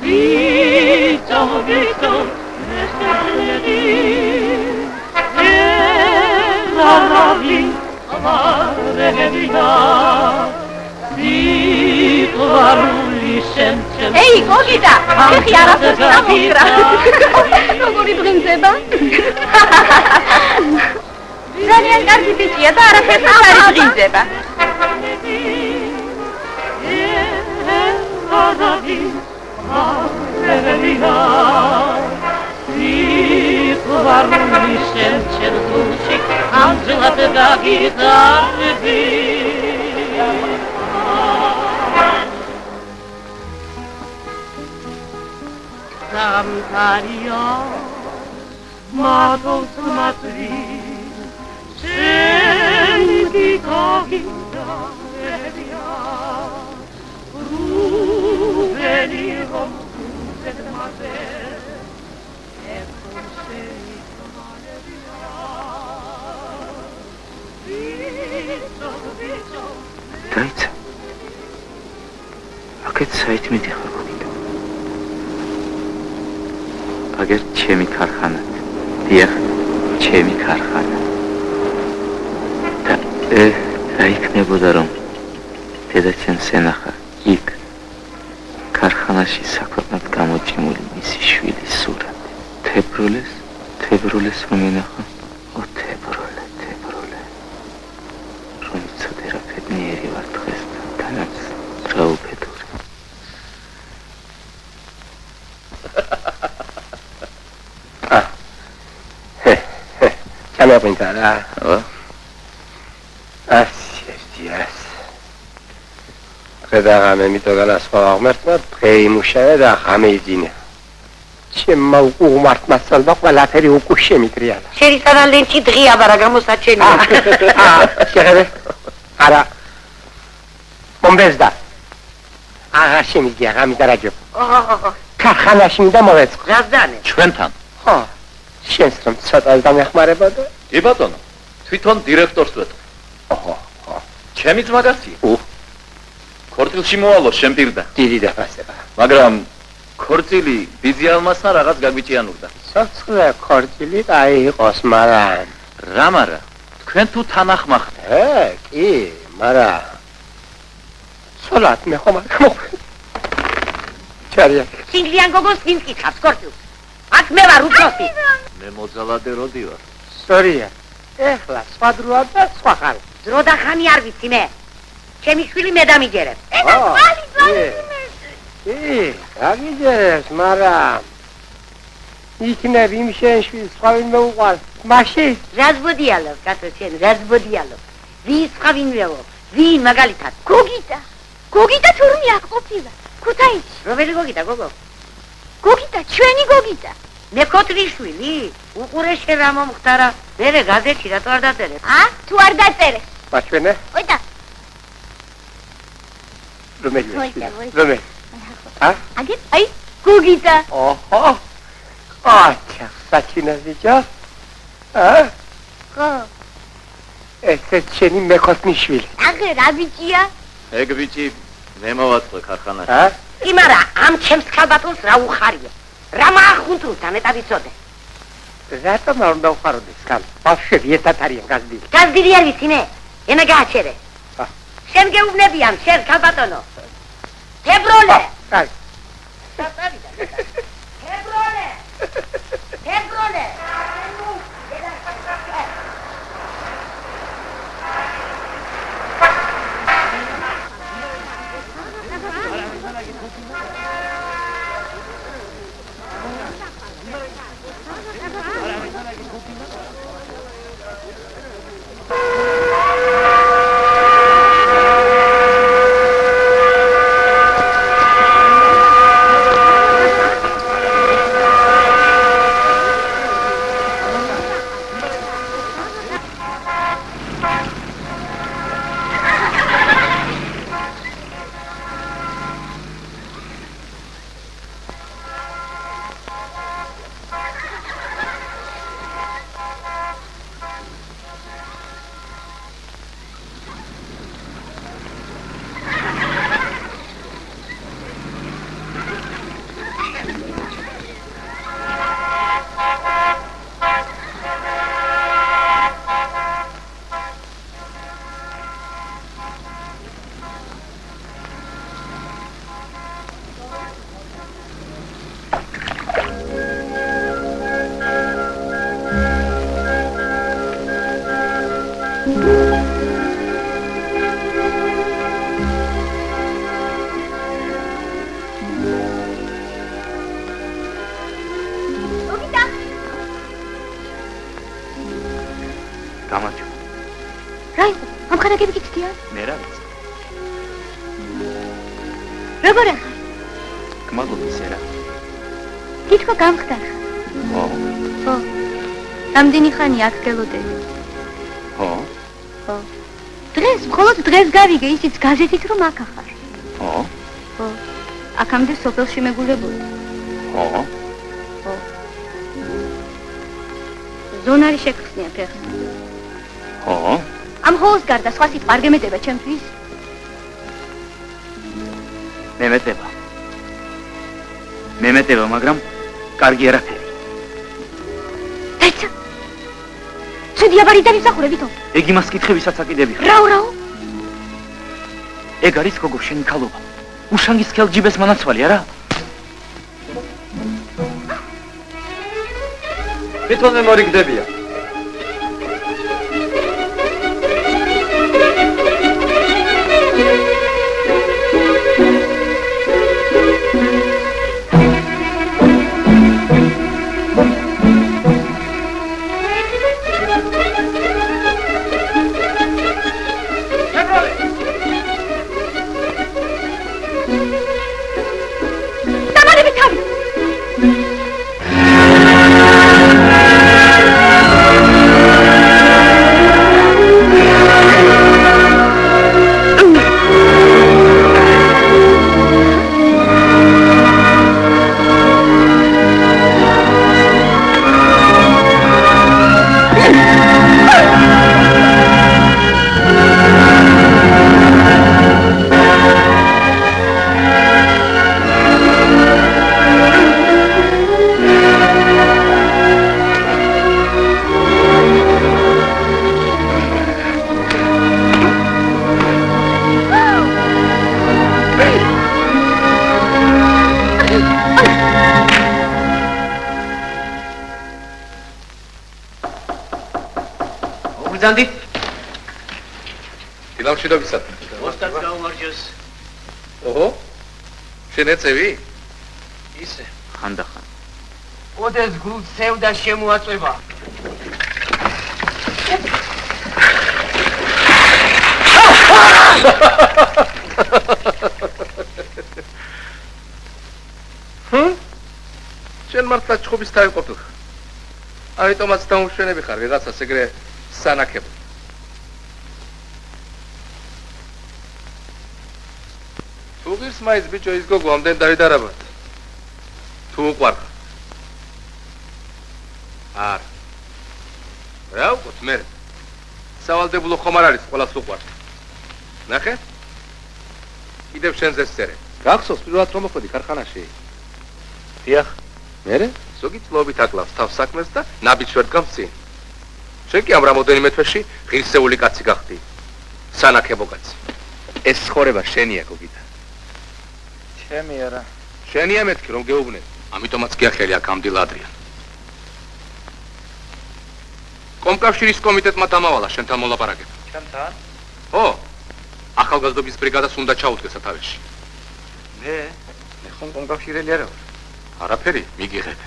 Vito, Vito, Ehi, Gogita, ეხი არაფერს დამოუკრა. როგორი ბრინდება? ძალიან კარგი ბიჭია და არაფერს არ ბრინდება. Zamtaria, matos matri, senti cogita eria, ruveni rompuset mate, e consei maleria. Vito, Vito, დაიცა აქეთ საითმეთი ხარ გოგიტა აგერ ჩემი ქარხანა დიახ ჩემი ქარხანა და დაიქნებოდა რომ დედაჩემს ენახა იქ ქარხანაში საქვეყნად გამოჭიმული მისი შვილის სურათი თებროლეს რომ ენახა თებროლე რომ იცოდე რა ფედნიერი ვარ დღეს თანაც რა უფედური Chiama pensare, yes. Credo che mi tocca la scuola, ma prima uscire da Hamidine. C'è mal umart ma salva quella per un cusce mi triada. შერი სარალენჩი დღია ბარა გამოსაჩენია. შეხერე. არა. მომბეზდა. აღარ შემიგია გამიდარაჯო. ქარხანაში მინდა მოვეწყო. რაზდანე? ჩვენთან. ხო. შენს რომ ცოტა დამეხმარებოდა? კი ბატონო, თვითონ დირექტორს ვეთქვი. ოჰო, ხო. ჩემი ძმა გასწია. ქორწილში მოვალო შენ პირდა. დიდი დაფასება. მაგრამ ქორწილი ბიზიალმასთან რაღაც გაგვიჭიანურდა. სოცხლე ქორწილი აი იყოს, მაგრამ რა მარა? თქვენ თუ თანახმახთ. კი, მაგრამ სოლათ მე ხომ არ მოხდა. ჩარია. სინგლიან გოგოს ვინ კითხავს ქორწილს? აქ მე ვარ უფროსი. მე მოძალადე როდი ვარ. სწორია. ეხლა სხვა დროა და სხვა ხარ. დრო და ხანი არ ვიცი მე. ჩემი შვილი მე დამიჯერებ. გამიჯერებს, მაგრამ იქნებ იმ შენ შვილს სხვა ვინმე უყვარს. მაშინ რას ბოდიალობ, კაცო შენ, რას ბოდიალობ? ვის სხვა ვინმეო? ვინ მაგალითად? გოგიტა თურმე აქ ყოფილა. ქუთაისში. რომელი გოგიტა, გოგო? გოგიტა, ჩვენი გოგიტა. მე ქოთრიშვილი, უყურე შენ რა მომხდარა. მე გაზეთში რატო არ დაწერებ? თუ არ დაწერე. მაჩვენე? ოიტა. რომელი? აგეთ, აი, გოგიტა. ოჰო. აჩა, საჩინაზიჯა? ხო. ესე შენი მეკოთნიშვილი. აგე რა ბიჭია? ეგ ბიჭი მე მოვაწყე ქარხანაში. კი, მაგრამ ამ ჩემს ქალბატონს რა უხარია? რა მაახუნთრუთან ეტა ვიცოდე. რატომ არ უნდა უხაროდეს კალ? ბავშვები ერთად არიან გაზდილი. გაზდილი არ ვიცი მე. ენა გააჩერე. შენ გეუბნებიან, შენ ქალბატონო. თებროლე. აი. თებროლე. თებროლე. გამარჯობა. რა იყო? ამ ხანაგები გიცდიან? მე რა ვიცი. როგორ ახარ? გმადლობთ რა. გითხრა გამხდარ. ხო. ხო. რამდენი ხანი აქ გელოდები? ხო. ხო. დღეს, მხოლოდ დღეს გავიგე, ისიც გაზეთით რომ აქ ახარ. ხო. ხო. აქამდე სოფელში მეგულებოდი. ხო. ხო. ზონარი შეგხსნია ფეხს. ხო. ამ ხოლოს გარდა სხვა სიტყვა არ გემეტება ჩემთვის? მემეტება, მაგრამ კარგი არაფერი. დაიცა. ცუდი აბარი დამისახურე ვითომ? ეგ იმას კითხე, ვისაც აკიდები ხარ. რაო? ეგ არის გოგო შენი ქალობა. უშანგის ხელჯიბეს მანაცვალი არა? თვითონ მე მორიგდებია. ზანდით დილამშვიდობისად. ოსტატს გაუმარჯოს. ოჰო. შენ ეწევი? ისე. ხანდახან. ოდეს გულს სევდა შემოაწება. შენ მართლა ჩხუბის თავი ყოფილ. ამიტომაც დაუმშვენები ხარ ვიღაცას ეგრე სანაკებ. თუ ღირს მაინც ბიჭო ის გოგო ამდენ დაიდარაბათ. თუ უყვარ. არ. რა უყოთ მე? სავალდებულო ხომ არ არის ყველას უყვარ. ნახე? კიდევ შენზე სწერე. გახსოვს პირველად რომ მოხვედი ქარხანაში? დიახ. მერე? ზოგი წლობით აკლავს თავს საქმეს და ნაბიჯს ვერ დგამს წინ. შენ კი ამ რამოდენიმე თვეში ღირსეული კაცი გახდი. სანაკებო კაცი. ეს ცხოვრება შენია გოგიტა. ჩემი არა. შენია მეთქი რომ გეუბნე. ამიტომაც გიახელი აქ ამდენ ადრიან. კომკავშირის კომიტეტმა დამავალა შენთან მოლაპარაკება. ჩემთან? ო, ახალგაზრდობის ბრიგადას უნდა ჩაუდგე სათავეში. მე ხომ კომკავშირელი არა ვარ. არაფერი, მიგიღებე.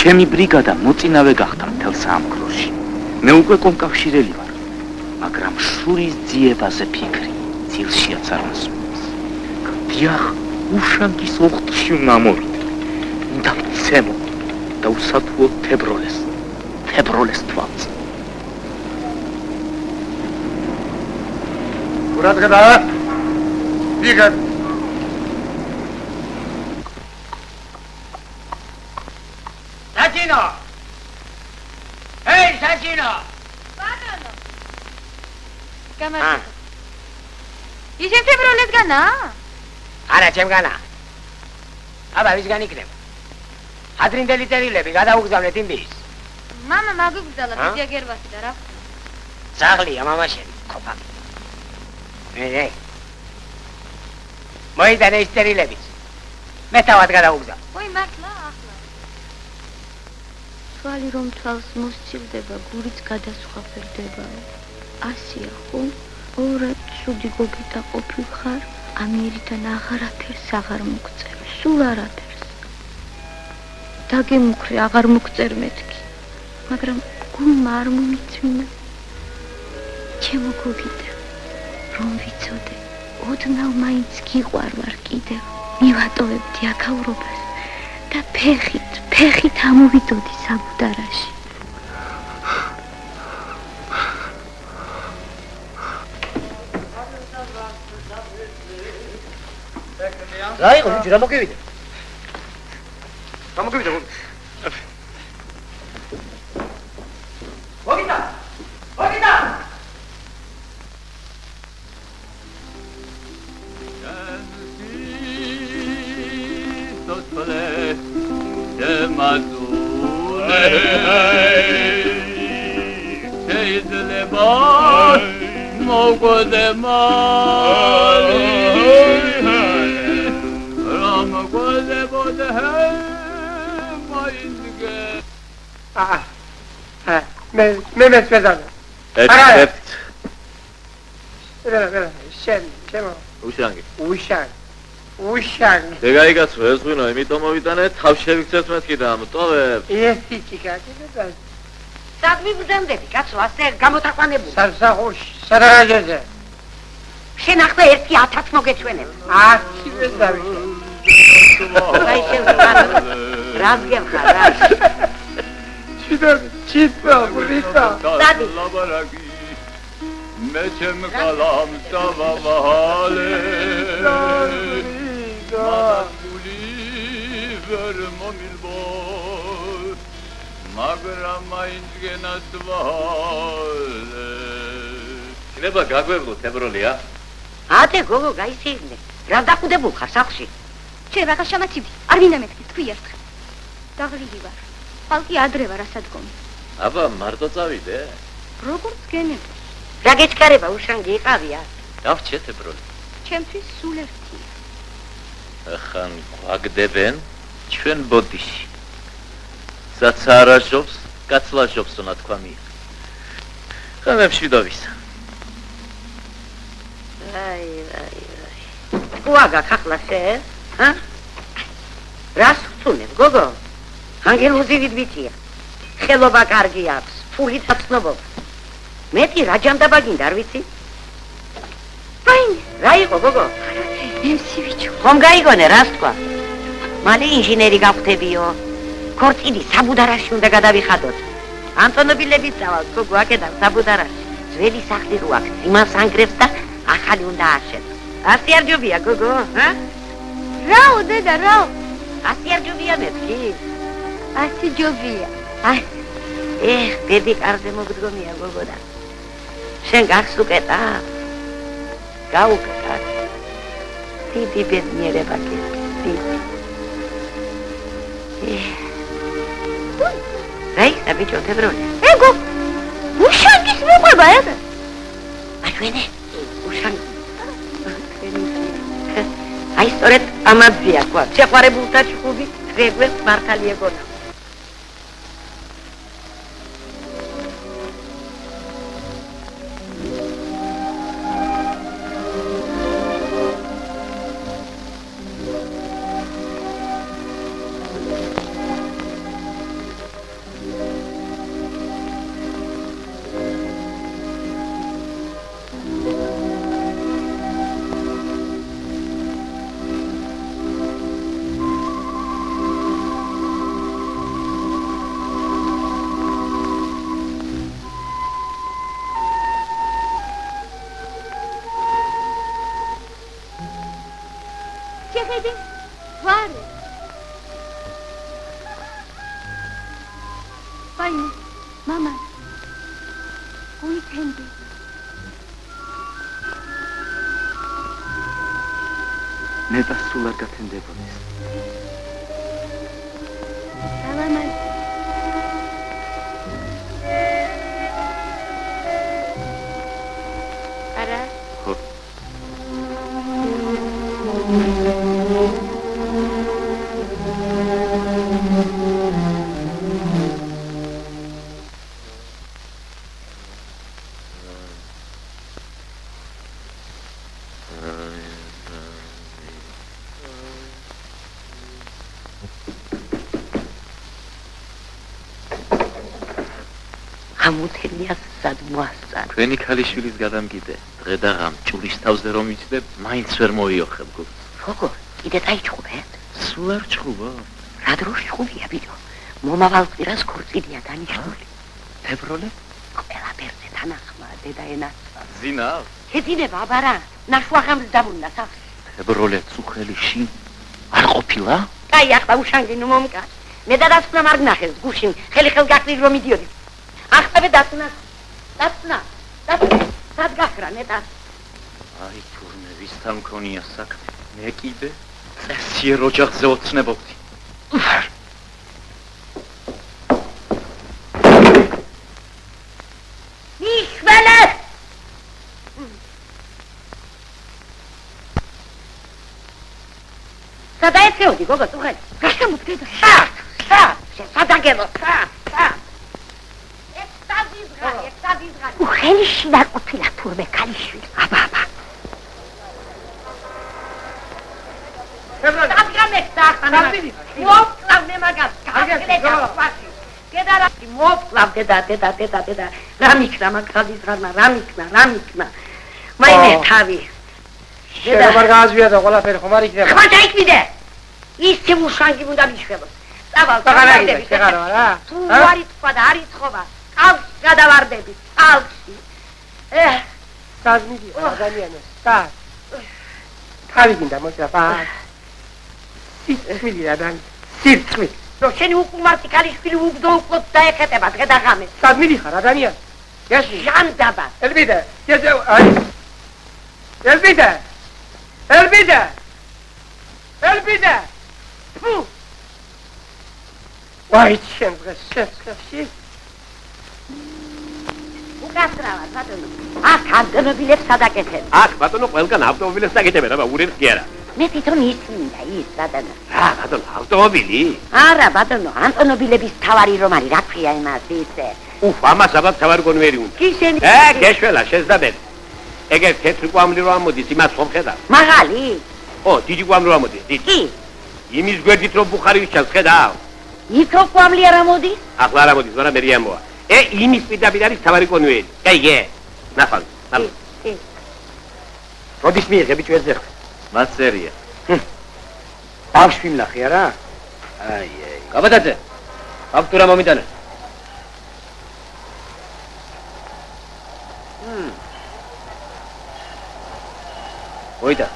ჩემი ბრიგადა მოწინავე გახდა მთელ სამყაროში. მე უკვე კომკავშირელი ვარ, მაგრამ შურის ძიებაზე ფიქრი ძილშიაც არ მასწავლებს. დიახ, უშანგის ოხტში უნდა მოვიდე. უნდა ვცემო და უსათუო თებროლეს თვალს. ყურადღება. ვიღებ Sacino! Hey, Sacino! Bātano! Kamar. Isem tebroles gana? Ara, chem gana. Aba, vis gani krem. Adrindeli terilebi, გადაუგზავნეთ იმ bis. Mama მაგიგზალა ბიძია გერვასი და რა. Ძაღლია მამაშენი, ხოპა. მე. მოიდანე ის ტერილების. მე თავად გადავუგზავ. ой, მართლა ახლა. თვალი რომ თვალს მოსცილდება, გურიც გადასხვაფერდება. ასია ხო? ორად ცუდი გოგი და ყოფილხარ, ამიერიდან აღარაფერს აღარ მოგწერ, სულ არაფერს. დაგემუქრე აღარ მოგწერ მეთქი, მაგრამ გულმა არ მომიწვინა. ჩემო გოგიდა, რომ ვიცოდე, ოდნავ მაინც გიყვარვარ კიდევ, მივატოვებდი აქაურობას და ფეხით ამოვიდოდი საბუდარაში. რა იყო ბიჭი, რა მოგივიდა? რა მოგივიდა? მოგიდა! მოგიდა! მე მეცვედანა. ერთ. რა, ჩემო. უშანგი. უშანგი. დეგაიგაცო ეს ვინო, იმიტომ მოვიტანე, თავ შევიქცეთ მეთქი და ამტოვებ. ერთი ჭიკა კიდე. სად მიბრძანდები, კაცო, ასე გამოთაყვანებული. სასახურში, სადარაჯეზე. შენ ახლა 1000 მოგეჩვენებ. 10 ვეზავი. აი შენ რას გემხარ რა? ჩიტა, ბრიტა. დადი. მე ჩემ კალამ დავავალე. მაგული ვერ მომილბო. მაგრამ მაინც გენასვალე. შეიძლება გაგვევლო თებროლია? ათე გოგო გაისეირნე. რა დახუდებულ ხარ სახლში? შენ რაღაც შემაცივდი, არ მინდა მეთქი, თქვი ერთხელ. დაღლილი ვარ. ხალხი ადრევა რასადგომი. აბა, მარტო წავიდე. როგორც გენებო. რა გეჩქარება უშანგი იყავია? დავჭე თებროლი. ჩემთვის სულ ერთია. ახან გვაგდებენ ჩვენ ბოდიში. სადაც არაჟობს, კაცლაჟობს უნდა თქვა მია. ხანე მშვიდობის. აი. უაგა ხახლა შე? ჰა? რას ხწუნებ, გოგო? ანგელოზივით ბიჭია. ხელობა კარგი აქვს, ფულით აცნობობა. მეტი რა ჯანდაბა გინდა, არ ვიცი? ვაინ, რა იყო, გოგო? ემსივიჩო. ხომ გაიგონე, რას თქვა? მალე ინჟინერი გავხდებიო. ქორწილი საბუდარაში უნდა გადავიხადოთ. ანტონობილების წავალ, გოგო, აქედან საბუდარაში. ძველი სახლი რო აქვს, იმას ანგრევს და ახალი უნდა ააშენოს. ასე არ ჯობია, გოგო, ჰა? რაო, დედა, რაო? ასე არ ჯობია მეთქი? ასე ჯობია. ბედი კარზე მოგდგომია, გოგო და. შენ გახს უკეტა? გაუკეტა. დიდი ბედნიერება გეცდი. რა იქნა ბიჭო თებროლი? ეგო, უშანგის მოყვება ეგ? აჩვენე, უშანგი. აი სწორედ ამაზია თქვა, შეყვარებულთა ჭუბი რეგვეს მართალი ეგონა. სამუთენიას სად მოასწარ. თქვენი ქალიშვილის გადამგიდე, დღე და ღამ ჭურის თავზე რომ იცდებ, მაინც ვერ მოიოხებ გულს. როგორ? კიდე დაიჭყობეთ? სულ არ ჭყობა. რა დროს ჭყობია, ბიჭო? მომავალ კვირას ქორწილია დანიშნული. თებროლე? ყველაფერზე თანახმა, დედა ენაცა. ზინავს? ქეძინება, აბარა, ნაშვაღამს დაბრუნდა სახს. თებროლე წუხელი შინ არ ყოფილა? კაი, ახლა უშანგინო მომკა. მე და დასკვნა არ გნახეს გუშინ, ხელი გაყრის რომ მიდიოდი. ახლა დაწნა. სად გაქრა ნეტა? აი თურმე ვისთან მქონია საქმე. მე კიდე წესიერ ოჯახზე ოცნებობდი. მიშველე! სადაეცეოდი გოგო წუხელი? გასამოდგედა. სადაგებო. უხელიში დაყოფილა თურმე ქალიშვილი. აბა. დაგამეცა ახლა. მოვკლავ მაგას. გაგედა ვაში. გედარაკი მოვკლავ დედა. რამიქნა მაგალის რამიქნა. მაინე თავი. შეგაბარ გააზვია და ყველაფერი ხომ არ იქნება. ხმა დაიკვიდე. ისე უშანგი უნდა მიშველოს. წავალ დაგარაგები შეგარო რა? თუ არის თქვა და არის ხობა. კალს გადავარდები. კალში. საზმიდი ადამიანო. თავი გინდა მოჭრა. სიცხვილი სიცხვილი. რო შენი უკუმართი ქალიშვილი უგდო უკლოდ დაეხეტება დღე და ღამე. საზმიდი ხარ ადამიანი? გასი. ჟანდაბა. ელბიდა. ელბიდა. ფუ. ვაი, შენ დღეს. უკასრავად, ბატონო. აქ ავტომობილებს სადაკეთებ. აქ ბატონო ყველგან ავტომობილებს დაგეთებენ, აბა ურემს კი არა. მე თვითონ ისმინდა ის ბატონო. რა ბატონო, ავტომობილი? არა ბატონო, ავტომობილების თავარი რომ არის, რა ქვია იმას ისე. ამას აბა თავარი კონვერი უნდა. კისენი. გეშველა, შეძდაბეთ. ეგ თეთრი კვამლი რომ ამოდის, იმას ხომ ხედავ? მაღალი? დიდი კვამლი რომ ამოდის, დიდი. კი. იმის გვერდით რომ ბუხარი ვიჩავს, ხედავ? ის რო კვამლი არ ამოდის? ახლა არ ამოდის, მაგრამ მე ამოა. იმის პირდაპირ არის თავარი კონვერი. ნახავ. კი. როდის მიიღე ბიჭო ეს ზეხვი? მაწერია. ბავშვი მნახე არა? აი. გაბადაძე. ფაქტურა მომიტანე. ოიდა.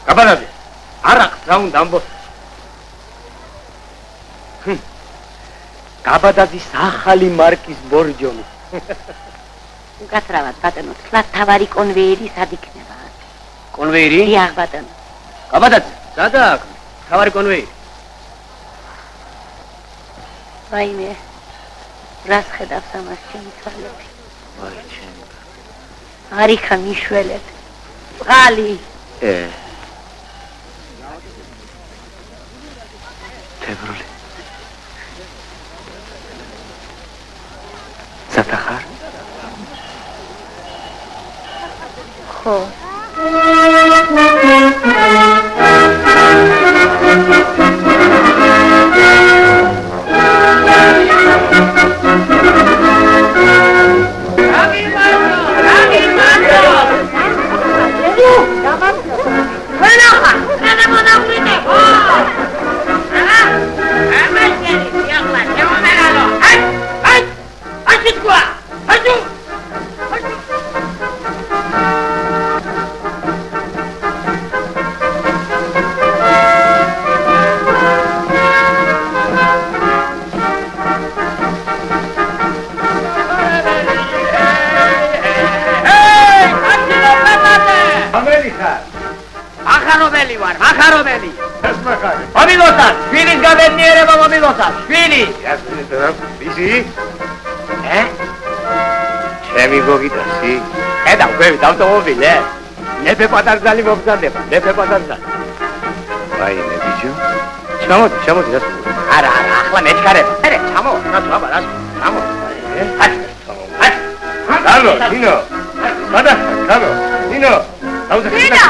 გაბადაძე. არახს რა უნდა ამბო. გაბადაძის ახალი მარკის ბორჯომი. უკაცრავად ბატონო, თლა თავარი კონვეიერი სად იქნება? კონვეიერი? დიახ ბატონო. გაბადაძე, სადა აქ? თავარი კონვეიერი. ვაიმე, რას ხედავს ამას ჩემი თვალები? ვაი ჩემი. არიქა მიშველეთ. წყალი. თებროლე. სათახარ? ხო. ახარობელი. ეს მახარი. მომილოცარ, შვილის გადაენიერება მომილოცარ. შვილი. ისი? ჩემი გოგიტასი. ხედავ, გვევით ავტომობილე. ნეფე პატარძალი მოგზარდება, ნეფე პატარძალი. ვაიმე ბიჭო. ჩამოდი რა. არა, ახლა მეჩქარება. არა, ჩამო. რა, ჩამო. Carlo, Nino. Vada, Carlo, Nino. Daude. Nino.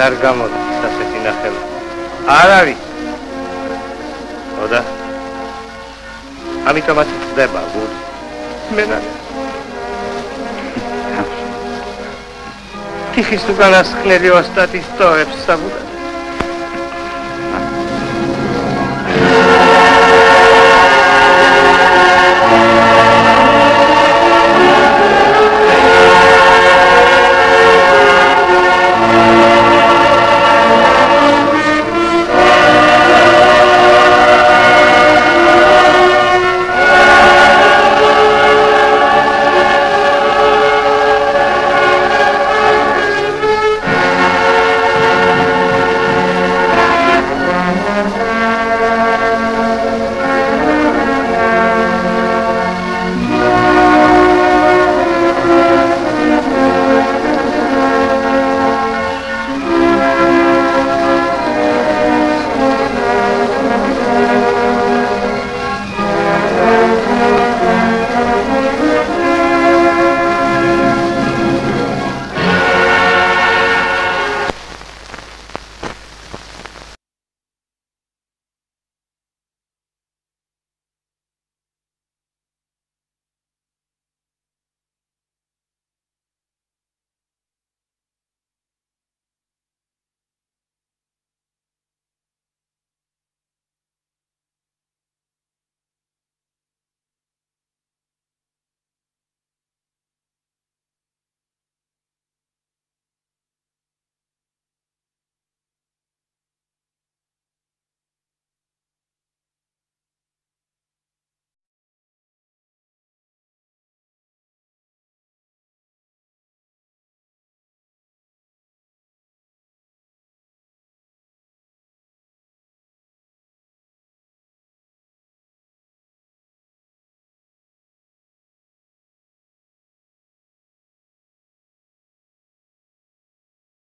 არ გამოდის ასეთი ნახევა. არ არის. ოდა. ამიტომაც ხდება გული. მენანა. თიხის უკანასკნელი ოსტატის ტოებს საბუდად.